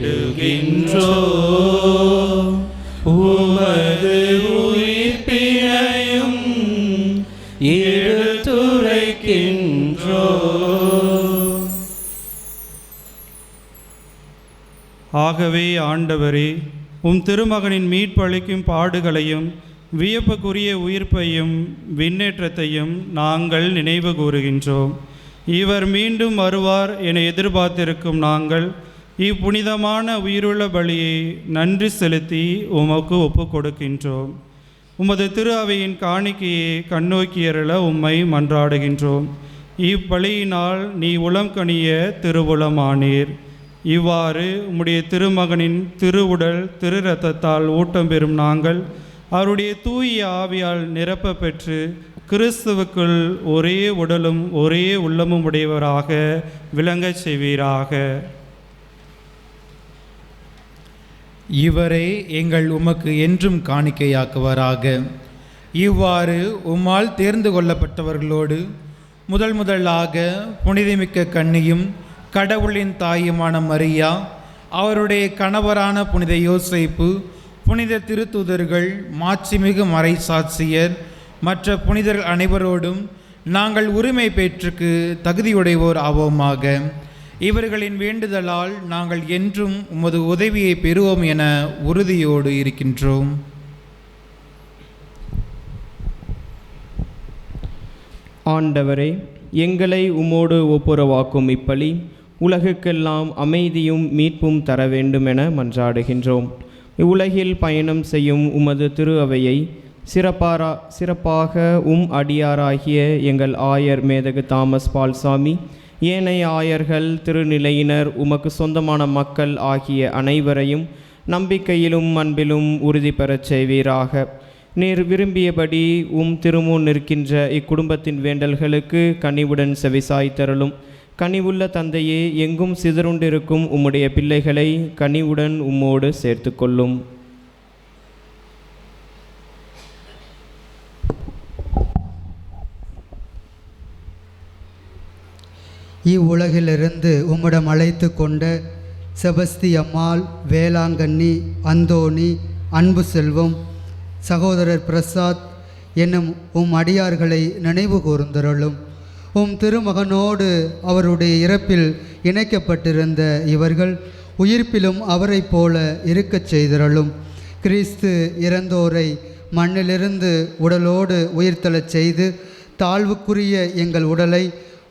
உமது உயிர்ப்பினையும் எடுத்துரைக்கின்றோ. ஆகவே ஆண்டவரே, உம் திருமகனின் மீட்பு அளிக்கும் பாடுகளையும் வியப்புக்குரிய உயிர்ப்பையும் விண்ணேற்றத்தையும் நாங்கள் நினைவு கூறுகின்றோம். இவர் மீண்டும் வருவார் என எதிர்பார்த்திருக்கும் நாங்கள் இப்புனிதமான உயிருள்ள பலியை நன்றி செலுத்தி உமக்கு ஒப்பு கொடுக்கின்றோம். உமது திரு அவையின் காணிக்கையை கண்ணோக்கியருள உம்மை மன்றாடுகின்றோம். இப்பலியினால் நீ உளம் கனிய திருவுளமானீர். இவ்வாறு உம்முடைய திருமகனின் திருவுடல் திரு இரத்தத்தால் ஊட்டம் பெறும் நாங்கள் அவருடைய தூய ஆவியால் நிரப்ப பெற்று கிறிஸ்துவுக்குள் ஒரே உடலும் ஒரே உள்ளமும் உடையவராக விளங்கச் செய்வீராக. இவரே எங்கள் உமக்கு என்றும் காணிக்கையாக்குவாராக. இவ்வாறு உம்மால் தேர்ந்து கொள்ளப்பட்டவர்களோடு முதலாக புனிதமிக்க கன்னியும் கடவுளின் தாயுமான மரியா, அவருடைய கணவரான புனித யோசேப்பு, புனித திருத்தூதர்கள், மாட்சிமிகு மறைசாட்சியர், மற்ற புனிதர்கள் அனைவரோடும் நாங்கள் உரிமை பெற்றுக்கு தகுதியுடையோர் ஆவோமாக. இவர்களின் வேண்டுதலால் நாங்கள் என்றும் உமது உதவியை பெறுவோம் என உறுதியோடு இருக்கின்றோம். ஆண்டவரே, எங்களை உம்மோடு ஒப்புரவாக்கும் இப்பலி உலகுக்கெல்லாம் அமைதியும் மீட்பும் தர வேண்டும் என மன்றாடுகின்றோம். இவ்வுலகில் பயணம் செய்யும் உமது திரு அவையை சிறப்பாக அடியாராகிய எங்கள் ஆயர் மேதகு தாமஸ் பால்சாமி, ஏனைய ஆயர்கள், திருநிலையினர், உமக்கு சொந்தமான மக்கள் ஆகிய அனைவரையும் நம்பிக்கையிலும் அன்பிலும் உறுதி பெறச் செய்வீராக. நீர் விரும்பியபடி திருமுன் நிற்கின்ற இக்குடும்பத்தின் வேண்டல்களுக்கு கனிவுடன் செவிசாய்த்தருளும். கனிவுள்ள தந்தையே, எங்கும் சிதறுண்டிருக்கும் உம்முடைய பிள்ளைகளை கனிவுடன் உம்மோடு சேர்த்து கொள்ளும். இவ்வுலகிலிருந்து உம்மிடம் அழைத்து கொண்ட செபஸ்தி அம்மாள், வேளாங்கண்ணி, அந்தோணி, அன்பு செல்வம், சகோதரர் பிரசாத் என்னும் அடியார்களை நினைவு கூர்ந்தருளும். திருமகனோடு அவருடைய இறப்பில் இணைக்கப்பட்டிருந்த இவர்கள் உயிர்ப்பிலும் அவரைப் போல இருக்கச் செய்தருளும். கிறிஸ்து இறந்தோரை மண்ணிலிருந்து உடலோடு உயிர்த்தெழச் செய்து தாழ்வுக்குரிய எங்கள் உடலை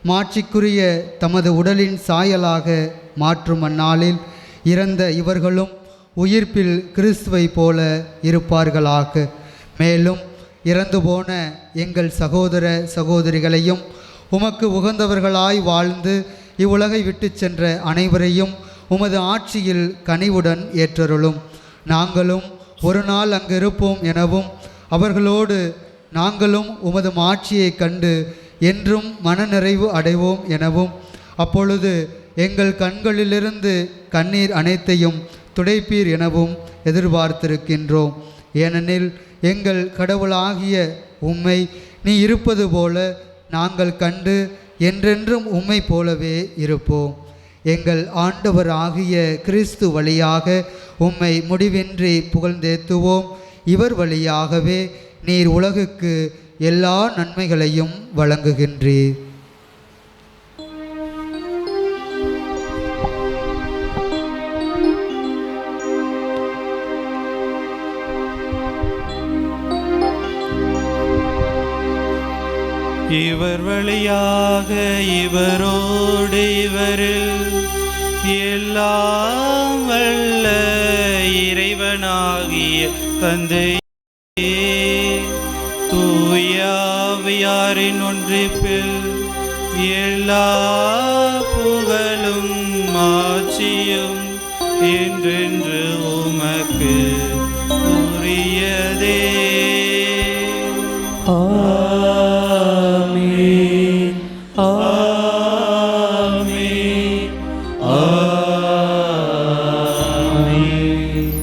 மாட்சிக்குரிய தமது உடலின் சாயலாக மாற்றும் அந்நாளில் இறந்த இவர்களும் உயிர்ப்பில் கிறிஸ்துவை போல இருப்பார்களாக. மேலும் இறந்து போன எங்கள் சகோதர சகோதரிகளையும் உமக்கு உகந்தவர்களாய் வாழ்ந்து இவ்வுலகை விட்டு சென்ற அனைவரையும் உமது ஆட்சியில் கனிவுடன் ஏற்றருளும். நாங்களும் ஒரு நாள் அங்கு இருப்போம் எனவும் அவர்களோடு நாங்களும் உமது ஆட்சியை கண்டு என்றும் மனநிறைவு அடைவோம் எனவும், அப்பொழுது எங்கள் கண்களிலிருந்து கண்ணீர் அனைத்தையும் துடைப்பீர் எனவும் எதிர்பார்த்திருக்கின்றோம். ஏனெனில் எங்கள் கடவுளாகிய உம்மை நீ இருப்பது போல நாங்கள் கண்டு என்றென்றும் உம்மை போலவே இருப்போம். எங்கள் ஆண்டவர் ஆகிய கிறிஸ்து வழியாக உம்மை முடிவின்றி புகழ்ந்தேத்துவோம். இவர் வழியாகவே நீர் உலகுக்கு எல்லா நன்மைகளையும் வழங்குகின்றீர். இவர் வழியாக இவரோடு இவரில் எல்லாம் வல்ல இறைவனாகிய தந்தையே, தூய ஆவியாரின் ஒன்றிப்பில் எல்லா புகழும் ஆட்சியும் என்றென்று உமக்கு உரியதே. ஆமென், ஆமென், ஆமென்.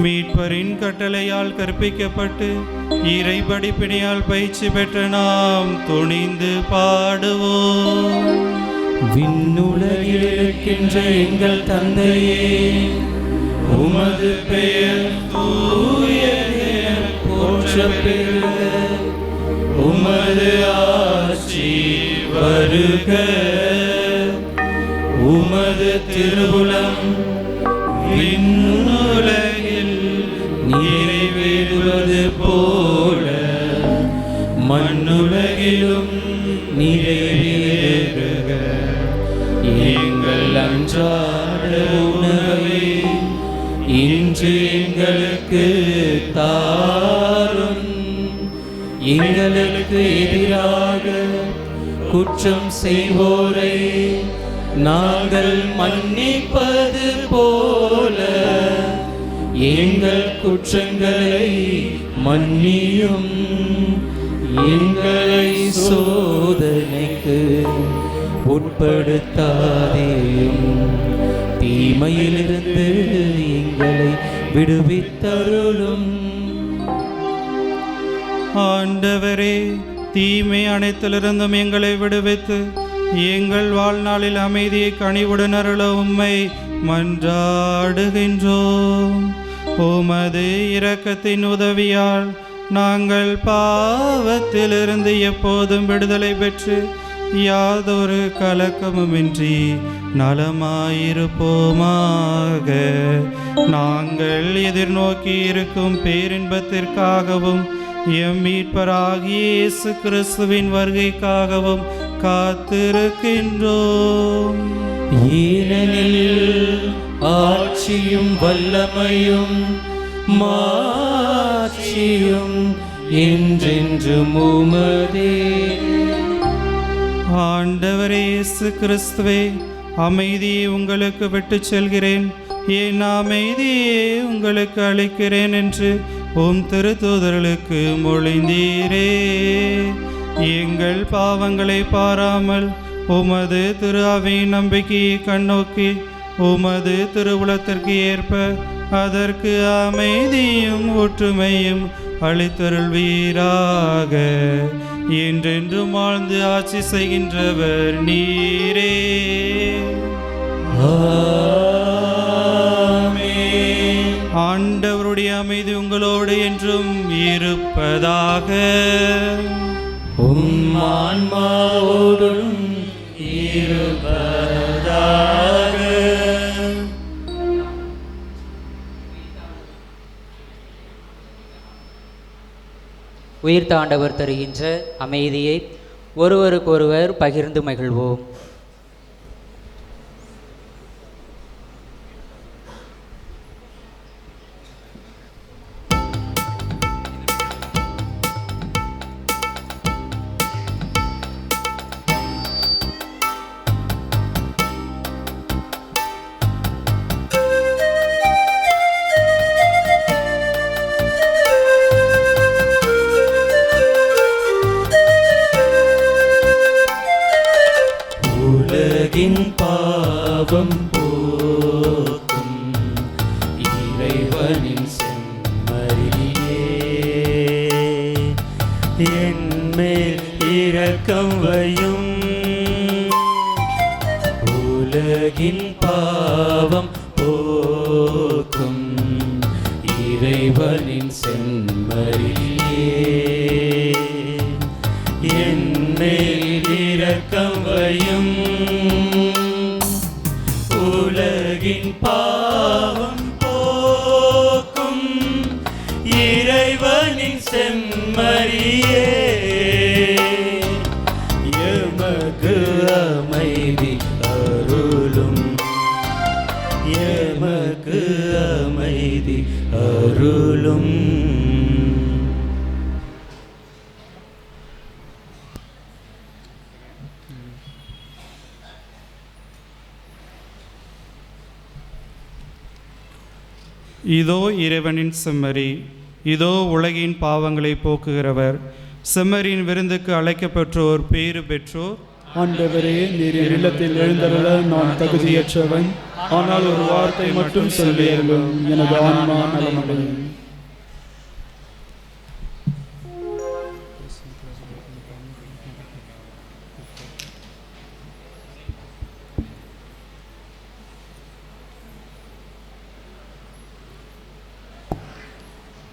மீட்பரின் கட்டளையால் கற்பிக்கப்பட்டு இறை படிப்பினையால் பயிற்சி பெற்ற நாம் துணிந்து பாடுவோம். விண்ணுலகில் இருக்கின்ற எங்கள் தந்தையே, உமது பெயர் தூயது போற்றப் பெறுக. உமது ஆட்சி வருக. உமது திருவுளம் விண்ணுலகில் நிறைவேறுவது போல மண்ணுலகிலும் நிறைவேறுக. எங்கள் அன்றாட உணவை இன்று எங்களுக்கு தாரும். எங்களுக்கு எதிராக குற்றம் செய்வோரை நாங்கள் மன்னிப்பது போல எங்கள் குற்றங்களை மன்னியும், எங்களை சோதனைக்கு உட்படுத்தாதேயும், தீமையிலிருந்து எங்களை விடுவித்தருளும். ஆண்டவரே, தீமை அனைத்திலிருந்தும் எங்களை விடுவித்து எங்கள் வாழ்நாளில் அமைதியை கனிவுடன் அருள உம்மை மன்றாடுகின்றோம். உமது இரக்கத்தின் உதவியால் நாங்கள் பாவத்திலிருந்து எப்போதும் விடுதலை பெற்று யாதொரு கலக்கமுமின்றி நலமாயிருப்போமாக. நாங்கள் எதிர்நோக்கி இருக்கும் பேரின்பத்திற்காகவும் எம் மீட்பராகிய இயேசு கிறிஸ்துவின் வருகைக்காகவும் காத்திருக்கின்றோம். ஏனெனில் ஆட்சியும் வல்லமையும் மாட்சியும் என்றென்றும் உமதே. ஆண்டவரே இயேசு கிறிஸ்துவே, அமைதியை உங்களுக்கு விட்டுச் செல்கிறேன், என் அமைதியே உங்களுக்கு அளிக்கிறேன் என்று உம் திருத்தூதர்களுக்கு மொழிந்தீரே. எங்கள் பாவங்களை பாராமல் உமது திரு அவையின் நம்பிக்கையை கண்ணோக்கி உமது திருவுளத்திற்கு ஏற்ப அதற்கு அமைதியும் ஒற்றுமையும் அளித்தருள்வீராக. என்றென்றும் வாழ்ந்து ஆட்சி செய்கின்றவர் நீரே. ஆண்டவருடைய அமைதி உங்களோடு என்றும் இருப்பதாக. உம் ஆன்மாவோடும் இருப்பதாக. உயிர்த்த ஆண்டவர் தருகின்ற அமைதியை ஒருவருக்கொருவர் பகிர்ந்து மகிழ்வோம். பாவம் போக்கும் இறைவனின் செம்மறியே, என்மேல் இரக்கம் வையும். உலகின் பாவம் போக்கும் இறைவனின் செம்மறியே, என்மேல் இரக்கம் வையும். உலகின் பாவம் போக்கும் இறைவனின் செம்மறியே, எமக்கு அமைதி அருளும், எமக்கு அமைதி அருளும். இதோ இறைவனின் செம்மறி, இதோ உலகின் பாவங்களை போக்குகிறவர். செம்மறியின் விருந்துக்கு அழைக்கப்பெற்றோர் பேறு பெற்றோர். ஆண்டவரே, நீர் என் இல்லத்தில் எழுந்தருள நான் தகுதியற்றவன், ஆனால் ஒரு வார்த்தை மட்டும் சொல்லியருளும், எனது ஆன்மா நலமடையும்.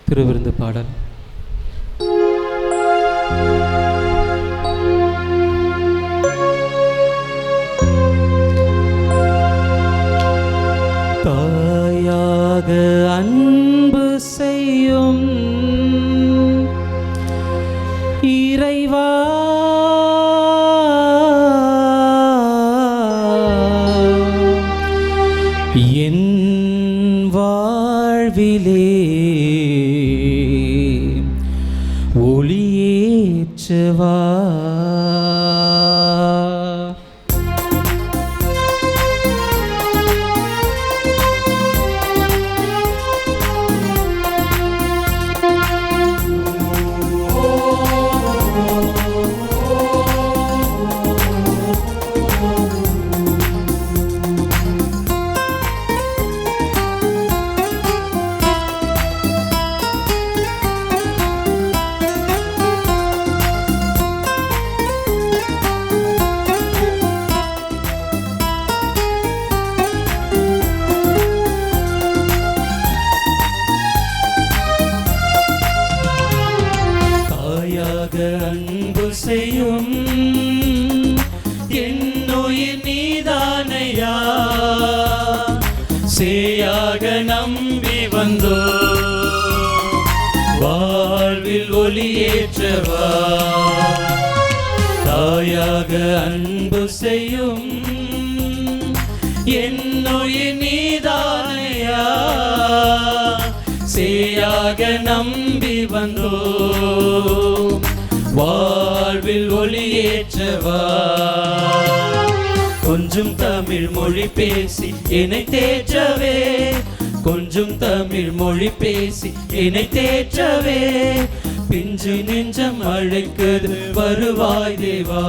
திருவிருந்து பாடல். தாயாக அன்பு செய்யும் இறைவா, என் வாழ்விலே ஒளியேற்றவா. செய்யும் என்னுயிர் நீதானையா சேயாக நம்பி வந்தோ வாழ்வில் ஒளியேற்றவா தாயாக அன்பு செய்யும் என்னுயிர் நீதானையா சேயாக நம்பி வந்தோ வாழ்வில் ஒளியேற்றவா கொஞ்சம் தமிழ் மொழி பேசி என்னை தேற்றவே கொஞ்சம் தமிழ் மொழி பேசி என்னை தேற்றவே பிஞ்சு நெஞ்சம் அழைக்குது வருவாய் தேவா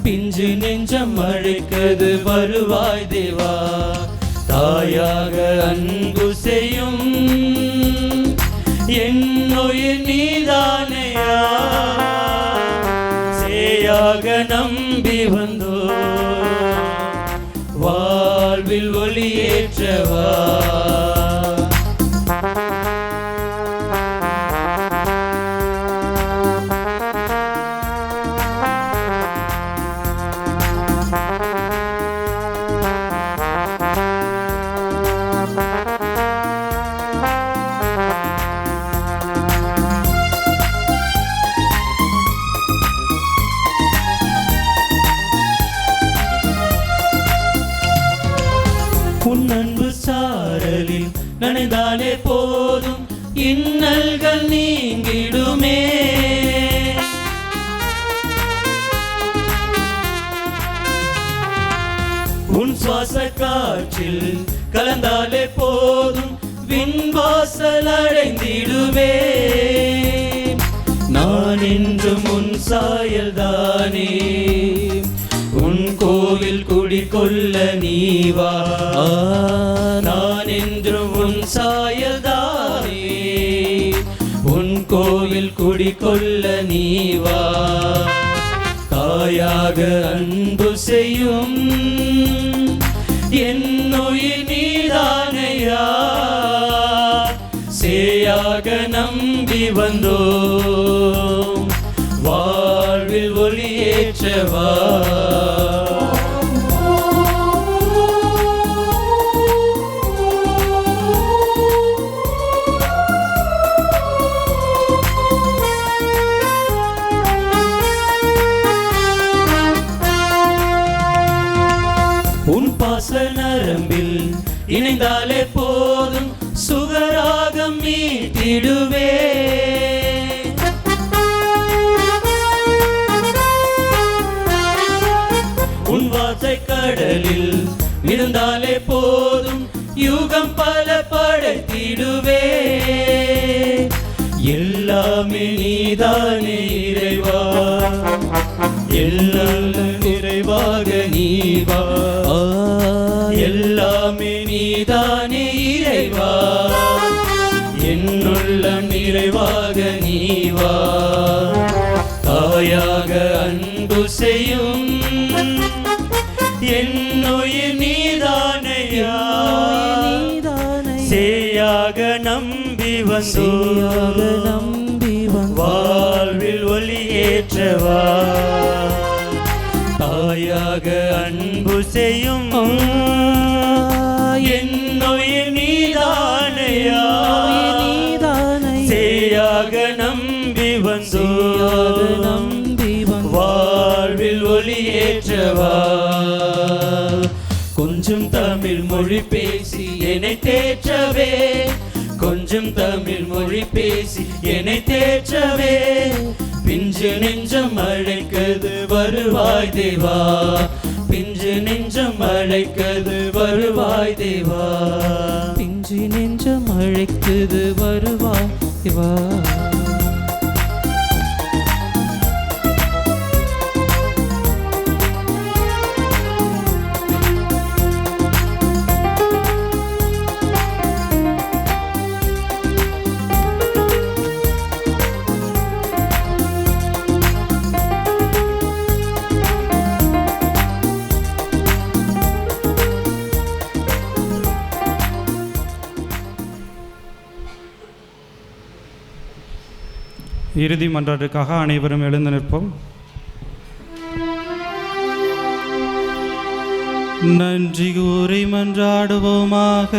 பிஞ்சு நெஞ்சம் அழைக்குது வருவாய் தேவா தாயாக அன்பு செய்யும் என்னுயிர் நீதானையா சேயாக நம்பி வந்தோ வாழ்வில் ஒளியேற்றவா உன் அன்பு சாரலில் நனைந்தாலே போதும் இன்னல்கள் நீங்கிடுமே உன் சுவாச காற்றில் கலந்தாலே போதும் விண்வாசல் அடைந்திடுவே நான் என்றும் உன் சாயல்தானே உன் கோவில் குடிகொள்ள நீவா நான் என்றும் உன் சாயல்தானே உன் கோவில் குடிகொள்ள நீவா தாயாக அன்பு செய்யும் என்னுயிர் நீதானையா சேயாக நம்பி வந்தோ வாழ்வில் ஒளியேற்றவா உன் பாச நரம்பில் இணைந்தாலே போதும் சுகராகம் மீட்டிடுவே உன் வார்த்தை கடலில் இருந்தாலே போதும் யுகம் பல படைத்திடுவே எல்லாமே நீதானே இறைவா எல்லாம் நிறைவாக நீவா எல்லாமே நீதானே இறைவா என்னுள்ள நிறைவாக நீவா தாயாக அன்பு செய்யும் என்னுயிர் நீதானையா சேயாக நம்பி வந்தோ வாழ்வில் ஒளியேற்றவா தாயாக அன்பு செய்யும் என்னுயிர் நீதானையா சேயாக நம்பி வந்தோ வாழ்வில் ஒளியேற்றவா கொஞ்சம் தமிழ் மொழி பேசி என்னை தேற்றவே கொஞ்சம் தமிழ் மொழி பேசி என்னை தேற்றவே பிஞ்சு நெஞ்சம் அழைக்குது வருவாய் தேவா பிஞ்சு நெஞ்சம் அழைக்குது வருவாய் தேவா பிஞ்சு நெஞ்சம் அழைக்குது வருவாய் தேவா இறுதி மன்றாட்டுக்காக அனைவரும் எழுந்து நிற்போம். நன்றி கூறி மன்றாடுவோமாக.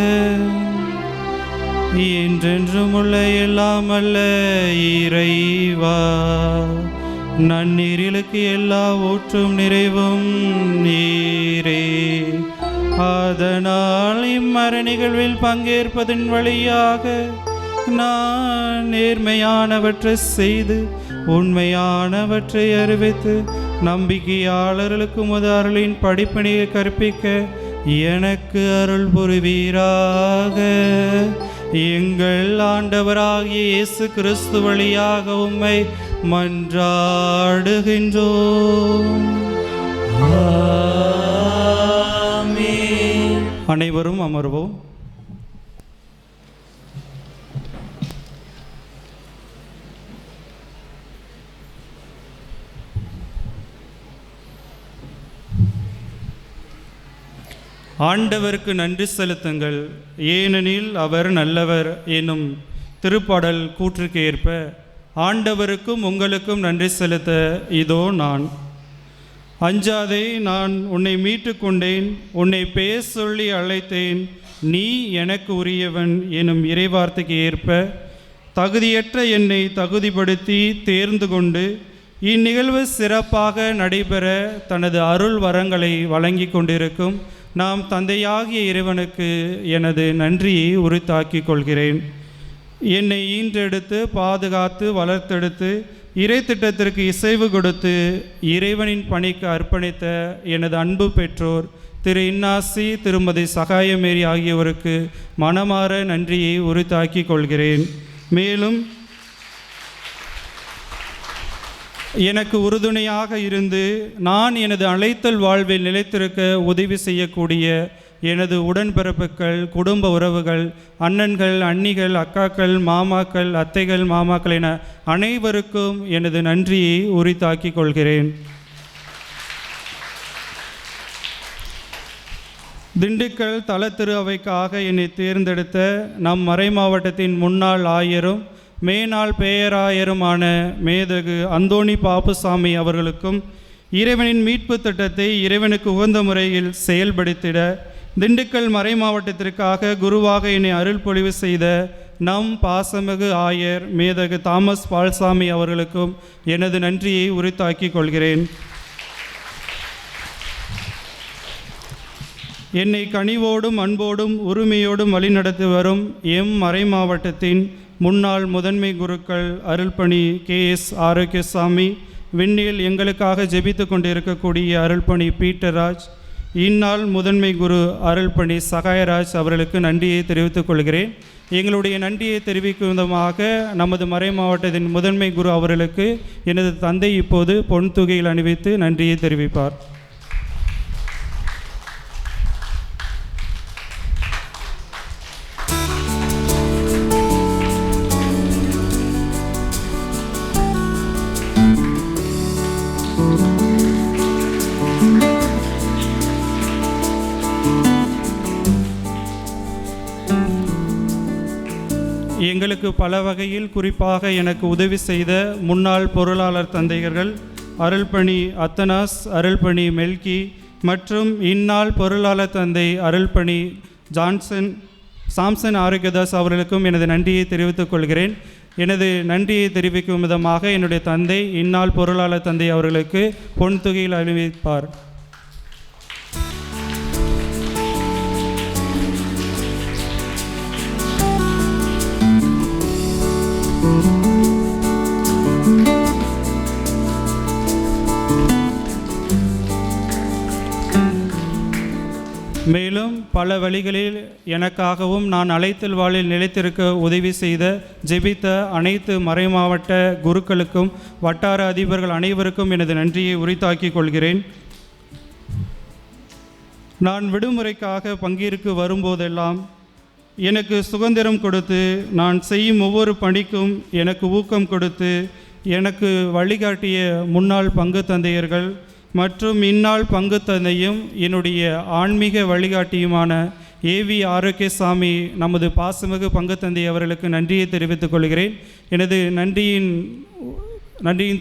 என்றென்றும் உள்ள எல்லாம் அல்ல இறைவா, நன்னீரிலுக்கு எல்லா ஊற்றும் நிறைவும் நீரே. அதனால் இம்மறை நிகழ்வில் பங்கேற்பதன் வழியாக நான் நேர்மையானவற்றை செய்து உண்மையானவற்றை அறிவித்து நம்பிக்கையாளர்களுக்கு முதலின் படிப்பினையை கற்பிக்க எனக்கு அருள் புரிவீராக. எங்கள் ஆண்டவராகிய இயேசு கிறிஸ்து வழியாக உம்மை மன்றாடுகின்றோம். அனைவரும் அமர்வோம். ஆண்டவருக்கு நன்றி செலுத்துங்கள், ஏனெனில் அவர் நல்லவர் எனும் திருப்பாடல் கூற்றுக்கு ஏற்ப ஆண்டவருக்கும் உங்களுக்கும் நன்றி செலுத்த இதோ நான். அஞ்சாதே, நான் உன்னை மீட்டு கொண்டேன், உன்னை பெயர் சொல்லி அழைத்தேன், நீ எனக்கு உரியவன் எனும் இறைவார்த்தைக்கு ஏற்ப தகுதியற்ற என்னை தகுதிப்படுத்தி தேர்ந்து கொண்டு இந்நிகழ்வு சிறப்பாக நடைபெற தனது அருள் வரங்களை வழங்கி கொண்டிருக்கும் நாம் தந்தையாகிய இறைவனுக்கு எனது நன்றியை உரித்தாக்கிக் கொள்கிறேன். என்னை ஈன்றெடுத்து பாதுகாத்து வளர்த்தெடுத்து இறை திட்டத்திற்கு இசைவு கொடுத்து இறைவனின் பணிக்கு அர்ப்பணித்த எனது அன்பு பெற்றோர் திரு இன்னாசி, திருமதி சகாயமேரி ஆகியோருக்கு மனமாற நன்றியை உரித்தாக்கிக் கொள்கிறேன். மேலும் எனக்கு உறுதுணையாக இருந்து நான் எனது அழைத்தல் வாழ்வில் நிலைத்திருக்க உதவி செய்யக்கூடிய எனது உடன்பிறப்புகள், குடும்ப உறவுகள், அண்ணன்கள், அண்ணிகள், அக்காக்கள், மாமாக்கள், அத்தைகள், மாமாக்கள் என அனைவருக்கும் எனது நன்றியை உரித்தாக்கிக் கொள்கிறேன். திண்டுக்கல் தல திரு அவைக்காக என்னை தேர்ந்தெடுத்த நம் மறை மாவட்டத்தின் முன்னாள் ஆயரும் மேனாள் பேராயருமான மேதகு அந்தோணி பாப்புசாமி அவர்களுக்கும் இறைவனின் மீட்பு திட்டத்தை இறைவனுக்கு உகந்த முறையில் செயல்படுத்திட திண்டுக்கல் மறை மாவட்டத்திற்காக குருவாக என்னை அருள் பொழிவு செய்த நம் பாசமிகு ஆயர் மேதகு தாமஸ் பால்சாமி அவர்களுக்கும் எனது நன்றியை உரித்தாக்கிக் கொள்கிறேன். என்னை கனிவோடும் அன்போடும் உரிமையோடும் வழிநடத்தி வரும் எம் மறை மாவட்டத்தின் முன்னாள் முதன்மை குருக்கள் அருள்பணி KS ஆரோக்கியசாமி, விண்ணில் எங்களுக்காக ஜெபித்து கொண்டிருக்கக்கூடிய அருள்பணி பீட்டராஜ், இந்நாள் முதன்மை குரு அருள்பணி சகாயராஜ் அவர்களுக்கு நன்றியை தெரிவித்துக் கொள்கிறேன். எங்களுடைய நன்றியை தெரிவிக்கும் விதமாக நமது மறை மாவட்டத்தின் முதன்மை குரு அவர்களுக்கு எனது தந்தை இப்போது பொன் தொகையில் அணிவித்து நன்றியை தெரிவிப்பார். எங்களுக்கு பல வகையில் குறிப்பாக எனக்கு உதவி செய்த முன்னாள் பொருளாளர் தந்தையர்கள் அருள்பணி அத்தனாஸ், அருள்பணி மெல்கி மற்றும் இந்நாள் பொருளாளர் தந்தை அருள்பணி சாம்சன் ஆரோக்கியதாஸ் அவர்களுக்கும் எனது நன்றியை தெரிவித்துக் கொள்கிறேன். எனது நன்றியை தெரிவிக்கும் விதமாக என்னுடைய தந்தை இந்நாள் பொருளாளர் தந்தை அவர்களுக்கு பொன் தொகையில் அணிவிப்பார். மேலும் பல வழிகளில் எனக்காகவும் நான் அழைத்தல் வாழ்வில் நிலைத்திருக்க உதவி செய்த ஜெபித்த அனைத்து மறை மாவட்ட குருக்களுக்கும் வட்டார அதிபர்கள் அனைவருக்கும் எனது நன்றியை உரித்தாக்கிக் கொள்கிறேன். நான் விடுமுறைக்காக பங்கேற்க வரும்போதெல்லாம் எனக்கு சுதந்திரம் கொடுத்து நான் செய்யும் ஒவ்வொரு பணிக்கும் எனக்கு ஊக்கம் கொடுத்து எனக்கு வழிகாட்டிய முன்னாள் பங்கு தந்தையர்கள் மற்றும் இந்நாள் பங்கு தந்தையும் என்னுடைய ஆன்மீக வழிகாட்டியுமான AV ஆரோக்கியசாமி நமது பாசமிகு பங்கு தந்தை அவர்களுக்கு நன்றியை தெரிவித்துக் கொள்கிறேன். எனது நன்றியின்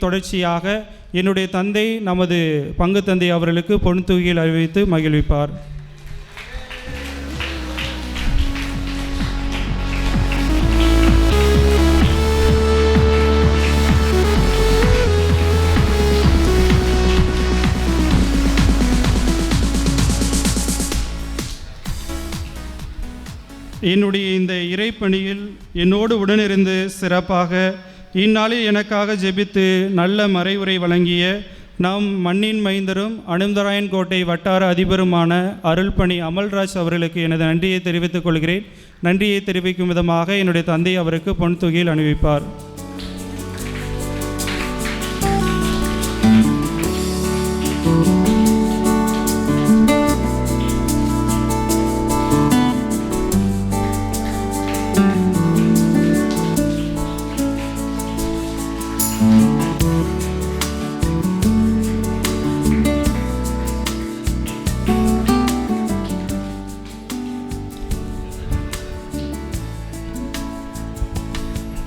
தொடர்ச்சியாக என்னுடைய தந்தை நமது பங்கு தந்தை அவர்களுக்கு பொன் தொகையில் அறிவித்து மகிழ்விப்பார். என்னுடைய இந்த இறைப்பணியில் என்னோடு உடனிருந்து சிறப்பாக இந்நாளில் எனக்காக ஜெபித்து நல்ல மறைவுரை வழங்கிய நம் மண்ணின் மைந்தரும் அனுமந்தராயன் கோட்டை வட்டார அதிபருமான அருள்பணி அமல்ராஜ் அவர்களுக்கு எனது நன்றியை தெரிவித்துக் கொள்கிறேன். நன்றியை தெரிவிக்கும் விதமாக என்னுடைய தந்தை அவருக்கு பொன் தொகையில் அணிவிப்பார்.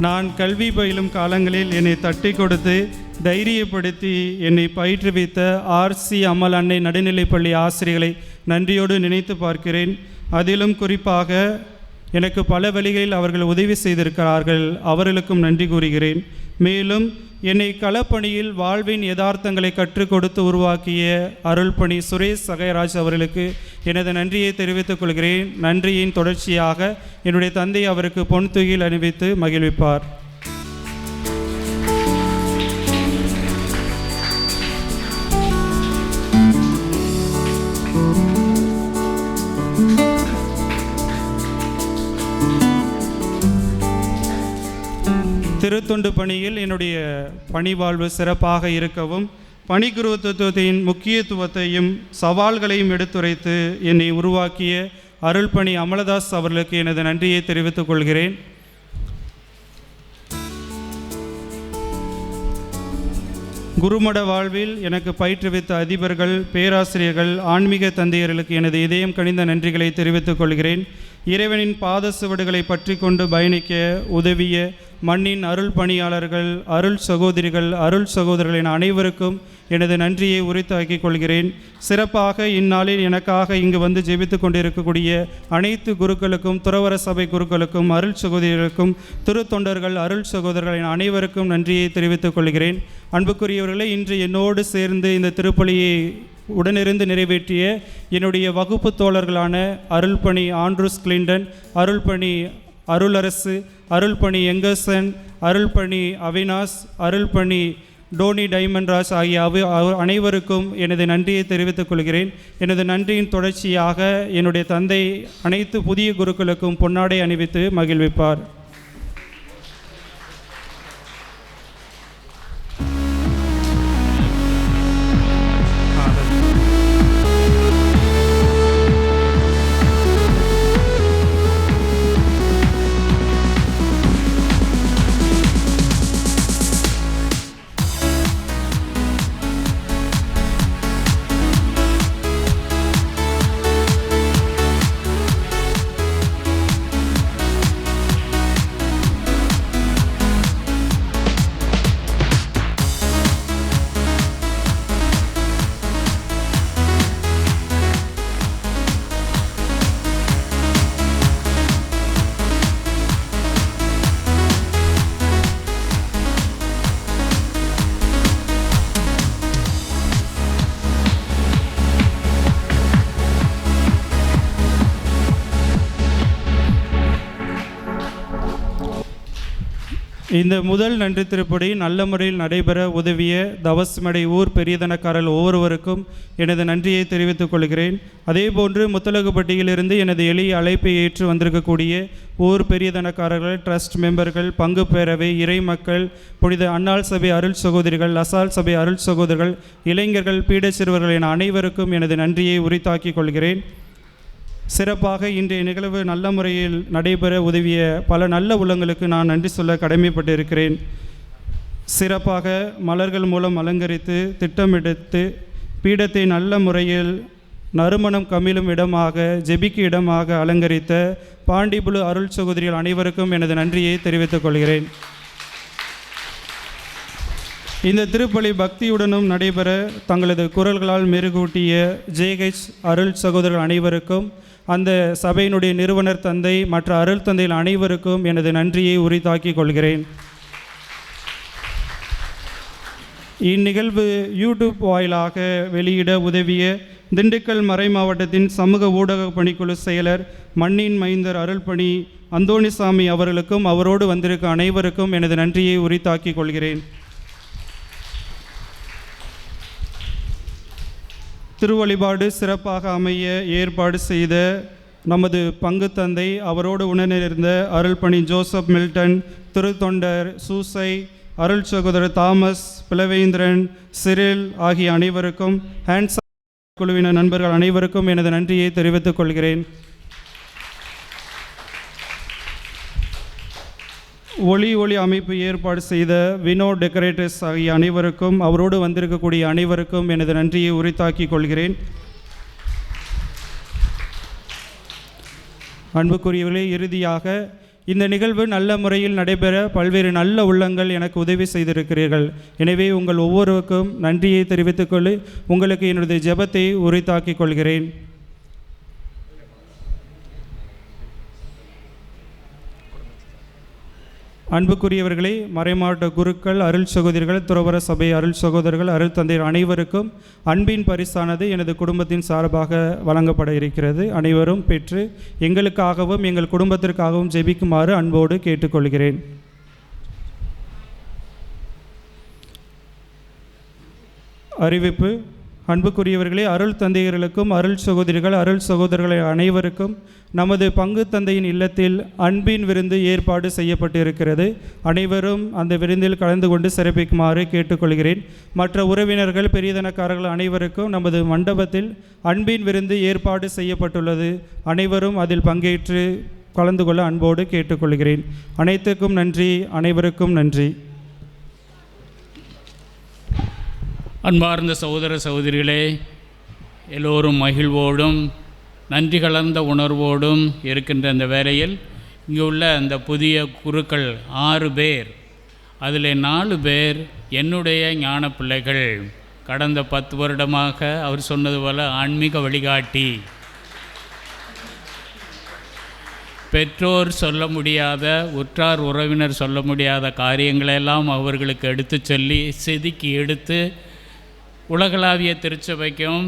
நான் கல்வி பயிலும் காலங்களில் என்னை தட்டி கொடுத்து தைரியப்படுத்தி என்னை பயிற்றுவித்த ஆர்சி அம்மல் அன்னை நடுநிலைப்பள்ளி ஆசிரியர்களை நன்றியோடு நினைத்து பார்க்கிறேன். அதிலும் குறிப்பாக எனக்கு பல வழிகளில் அவர்கள் உதவி செய்திருக்கிறார்கள். அவர்களுக்கும் நன்றி கூறுகிறேன். மேலும் என்னை களப்பணியில் வாழ்வின் யதார்த்தங்களை கற்றுக் கொடுத்து உருவாக்கிய அருள்பணி சுரேஷ் சகைராஜ் அவர்களுக்கு எனது நன்றியை தெரிவித்துக் கொள்கிறேன். நன்றியின் தொடர்ச்சியாக என்னுடைய தந்தை அவருக்கு பொன் தொகையில் அணிவித்து மகிழ்விப்பார். திருத்தொண்டு பணியில் என்னுடைய பணிவாழ்வு சிறப்பாக இருக்கவும் பணிக்குருத்துவத்தின் முக்கியத்துவத்தையும் சவால்களையும் எடுத்துரைத்து என்னை உருவாக்கிய அருள்பணி அமலதாஸ் அவர்களுக்கு எனது நன்றியை தெரிவித்துக் கொள்கிறேன். குருமட வாழ்வில் எனக்கு பயிற்றுவித்த அதிபர்கள், பேராசிரியர்கள், ஆன்மீக தந்தையர்களுக்கு எனது இதயம் கனிந்த நன்றிகளை தெரிவித்துக் கொள்கிறேன். இறைவனின் பாத சுவடுகளை பற்றி கொண்டு பயணிக்க உதவிய மண்ணின் அருள் பணியாளர்கள், அருள் சகோதரிகள், அருள் சகோதரர்களின் அனைவருக்கும் எனது நன்றியை உரித்தாக்கிக் கொள்கிறேன். சிறப்பாக இந்நாளில் எனக்காக இங்கு வந்து ஜெபித்து கொண்டிருக்கக்கூடிய அனைத்து குருக்களுக்கும், துறவர சபை குருக்களுக்கும், அருள் சகோதரிகளுக்கும், திருத்தொண்டர்கள், அருள் சகோதரர்களின் அனைவருக்கும் நன்றியை தெரிவித்துக் கொள்கிறேன். அன்புக்குரியவர்களே, இன்று என்னோடு சேர்ந்து இந்த திருப்பலியை உடனிருந்து நிறைவேற்றிய என்னுடைய வகுப்பு தோழர்களான அருள்பணி ஆண்ட்ரூஸ் கிளின்டன், அருள்பணி அருளரசு, அருள்பணி எங்கர்சன், அருள்பணி அவினாஸ், அருள்பணி டோனி டைமண்ட்ராஜ் ஆகிய அனைவருக்கும் எனது நன்றியை தெரிவித்துக் கொள்கிறேன். எனது நன்றியின் தொடர்ச்சியாக என்னுடைய தந்தை அனைத்து புதிய குருக்களுக்கும் பொன்னாடை அணிவித்து மகிழ்விப்பார். இந்த முதல் நன்றி திருப்படி நல்ல முறையில் நடைபெற உதவிய தவஸ்மடை ஊர் பெரியதனக்காரர்கள் ஒவ்வொருவருக்கும் எனது நன்றியை தெரிவித்துக் கொள்கிறேன். அதேபோன்று முத்தலகுப்பட்டியிலிருந்து எனது எளிய அழைப்பை ஏற்று வந்திருக்கக்கூடிய ஊர் பெரியதனக்காரர்கள், ட்ரஸ்ட் மெம்பர்கள், பங்கு பேரவை, இறை மக்கள், புனித அன்னாள் சபை அருள் சகோதரிகள், லசால் சபை அருள் சகோதரர்கள், இளைஞர்கள், பீடச் சிறுவர்கள் என அனைவருக்கும் எனது நன்றியை உரித்தாக்கிக் கொள்கிறேன். சிறப்பாக இன்றைய நிகழ்வு நல்ல முறையில் நடைபெற உதவிய பல நல்ல உள்ளங்களுக்கு நான் நன்றி சொல்ல கடமைப்பட்டிருக்கிறேன். சிறப்பாக மலர்கள் மூலம் அலங்கரித்து திட்டமெடுத்து பீடத்தை நல்ல முறையில் நறுமணம் கமிழும் இடமாக, ஜெபிக்கு இடமாக அலங்கரித்த பாண்டிபுலு அருள் சகோதரிகள் அனைவருக்கும் எனது நன்றியை தெரிவித்துக் கொள்கிறேன். இந்த திருப்பலி பக்தியுடனும் நடைபெற தங்களது குரல்களால் மெருகூட்டிய ஜேஹெச் அருள் சகோதரர்கள் அனைவருக்கும், அந்த சபையினுடைய நிறுவனர் தந்தை மற்ற அருள் தந்தைகள் அனைவருக்கும் எனது நன்றியை உரித்தாக்கிக் கொள்கிறேன். இந்நிகழ்வு யூடியூப் வாயிலாக வெளியிட உதவிய திண்டுக்கல் மறை மாவட்டத்தின் சமூக ஊடக பணிக்குழு செயலர் மண்ணின் மைந்தர் அருள்பணி அந்தோணிசாமி அவர்களுக்கும் அவரோடு வந்திருக்க அனைவருக்கும் எனது நன்றியை உரித்தாக்கிக் கொள்கிறேன். திருவழிபாடு சிறப்பாக அமைய ஏற்பாடு செய்த நமது பங்கு தந்தை, அவரோடு உடனிருந்த அருள்பணி ஜோசப் மில்டன், திருத்தொண்டர் சூசை, அருள் சகோதரர் தாமஸ், பிளவேந்திரன், சிரில் ஆகிய அனைவருக்கும், ஹேண்ட்ஸ் குழுவினர் நண்பர்கள் அனைவருக்கும் எனது நன்றியை தெரிவித்துக் கொள்கிறேன். ஒளி அமைப்பு ஏற்பாடு செய்த வினோட் டெக்கரேட்டர்ஸ் ஆகிய அனைவருக்கும், அவரோடு வந்திருக்கக்கூடிய அனைவருக்கும் எனது நன்றியை உரித்தாக்கிக் கொள்கிறேன். அன்புக்குரியவர்களே, இறுதியாக இந்த நிகழ்வு நல்ல முறையில் நடைபெற பல்வேறு நல்ல உள்ளங்கள் எனக்கு உதவி செய்திருக்கிறீர்கள். எனவே உங்கள் ஒவ்வொருவருக்கும் நன்றியை தெரிவித்துக்கொள்ளி உங்களுக்கு என்னுடைய ஜெபத்தை உரித்தாக்கிக் கொள்கிறேன். அன்புக்குரியவர்களே, மறைமாவட்ட குருக்கள், அருள் சகோதரிகள், துறவர சபை அருள் சகோதரர்கள், அருள் தந்தையர் அனைவருக்கும் அன்பின் பரிசானது எனது குடும்பத்தின் சார்பாக வழங்கப்பட இருக்கிறது. அனைவரும் பெற்று எங்களுக்காகவும் எங்கள் குடும்பத்திற்காகவும் ஜெபிக்குமாறு அன்போடு கேட்டுக்கொள்கிறேன். அறிவிப்பு. அன்புக்குரியவர்களே, அருள் தந்தையர்களுக்கும் அருள் சகோதரிகள், அருள் சகோதரர்கள் அனைவருக்கும் நமது பங்கு தந்தையின் இல்லத்தில் அன்பின் விருந்து ஏற்பாடு செய்யப்பட்டு இருக்கிறது. அனைவரும் அந்த விருந்தில் கலந்து கொண்டு சிறப்பிக்குமாறு கேட்டுக்கொள்கிறேன். மற்ற உறவினர்கள், பெரியதனக்காரர்கள் அனைவருக்கும் நமது மண்டபத்தில் அன்பின் விருந்து ஏற்பாடு செய்யப்பட்டுள்ளது. அனைவரும் அதில் பங்கேற்று கலந்து கொள்ள அன்போடு கேட்டுக்கொள்கிறேன். அனைத்துக்கும் நன்றி. அனைவருக்கும் நன்றி. அன்பார்ந்த சகோதர சகோதரிகளே, எல்லோரும் மகிழ்வோடும் நன்றி கலந்த உணர்வோடும் இருக்கின்ற அந்த வேளையில் இங்கே உள்ள அந்த புதிய குருக்கள் 6 பேர், அதில் 4 பேர் என்னுடைய ஞான பிள்ளைகள். கடந்த 10 வருடமாக அவர் சொன்னது போல் ஆன்மீக வழிகாட்டி, பெற்றோர் சொல்ல முடியாத, உற்றார் உறவினர் சொல்ல முடியாத காரியங்களெல்லாம் அவர்களுக்கு எடுத்து சொல்லி செதுக்கி எடுத்து உலகளாவிய திருச்சபைக்கும்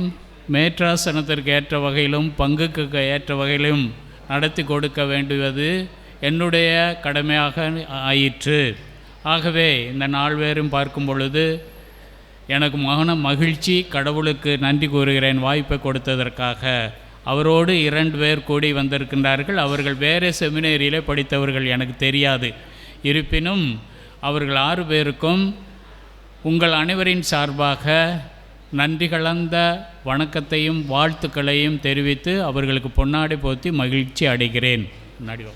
மேற்றாசனத்திற்கு ஏற்ற வகையிலும் பங்குக்கு ஏற்ற வகையிலும் நடத்தி கொடுக்க வேண்டுவது என்னுடைய கடமையாக ஆயிற்று. ஆகவே இந்த 4 பேரும் பார்க்கும் பொழுது எனக்கு மகிழ்ச்சி. கடவுளுக்கு நன்றி கூறுகிறேன் வாய்ப்பை கொடுத்ததற்காக. அவரோடு 2 பேர் கூடி வந்திருக்கின்றார்கள். அவர்கள் வேறு செமினேரியிலே படித்தவர்கள், எனக்கு தெரியாது. இருப்பினும் அவர்கள் 6 பேருக்கும் உங்கள் அனைவரின் சார்பாக நன்றி கலந்த வணக்கத்தையும் வாழ்த்துக்களையும் தெரிவித்து அவர்களுக்கு பொன்னாடை போத்தி மகிழ்ச்சி அடைகிறேன். முன்னாடி வா.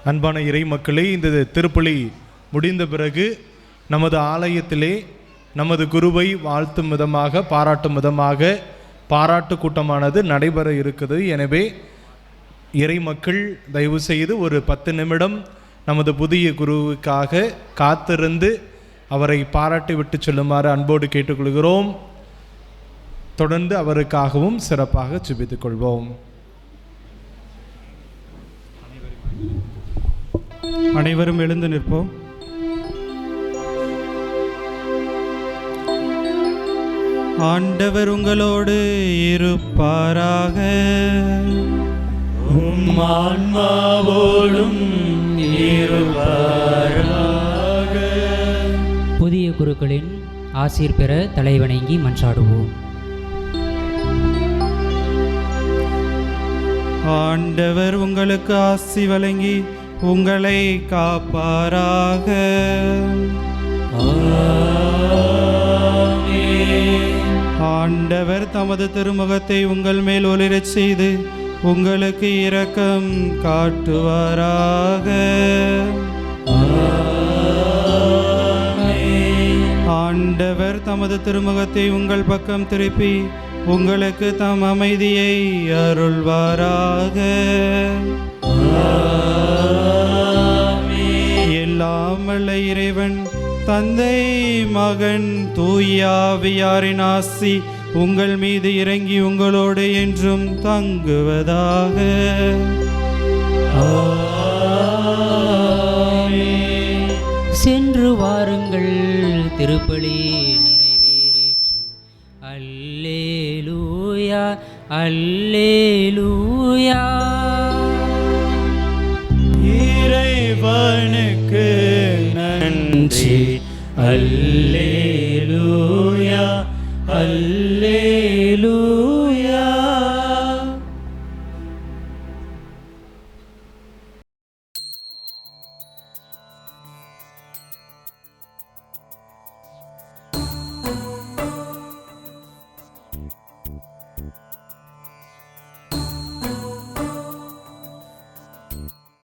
அன்பான இறை மக்களே, இந்த திருப்பலி முடிந்த பிறகு நமது ஆலயத்திலே நமது குருவை வாழ்த்தும் விதமாக, பாராட்டும் விதமாக பாராட்டு கூட்டமானது நடைபெற இருக்குது. எனவே இறை மக்கள் தயவு செய்து ஒரு 10 நிமிடம் நமது புதிய குருவுக்காக காத்திருந்து அவரை பாராட்டி விட்டு செல்லுமாறு அன்போடு கேட்டுக்கொள்கிறோம். தொடர்ந்து அவருக்காகவும் சிறப்பாக ஜெபித்துக் கொள்வோம். அனைவரும் எழுந்து நிற்போம். ஆண்டவர் உங்களோடு இருப்பாராக. உம் ஆன்மாவோடும் இருப்பாராக. குருக்களின் ஆசீர் பெற தலைவணங்கி மன்றாடுவோம். ஆண்டவர் உங்களுக்கு ஆசி வழங்கி உங்களை காப்பாராக. ஆண்டவர் தமது திருமுகத்தை உங்கள் மேல் ஒளிரச் செய்து உங்களுக்கு இரக்கம் காட்டுவாராக. ஆண்டவர் தமது திருமுகத்தை உங்கள் பக்கம் திருப்பி உங்களுக்கு தம் அமைதியை அருள்வாராக. எல்லாம் வல்ல இறைவன் தந்தை மகன் தூய ஆவியாரின் ஆசி உங்கள் மீது இறங்கி உங்களோடு என்றும் தங்குவதாக. சென்று வாருங்கள், திருப்பலி நிறைவேறிற்று. அல்லேலூயா அல்லேலூயா. இறைவனுக்கு நன்றி. அல்லேலூயா அல்லேலூயா.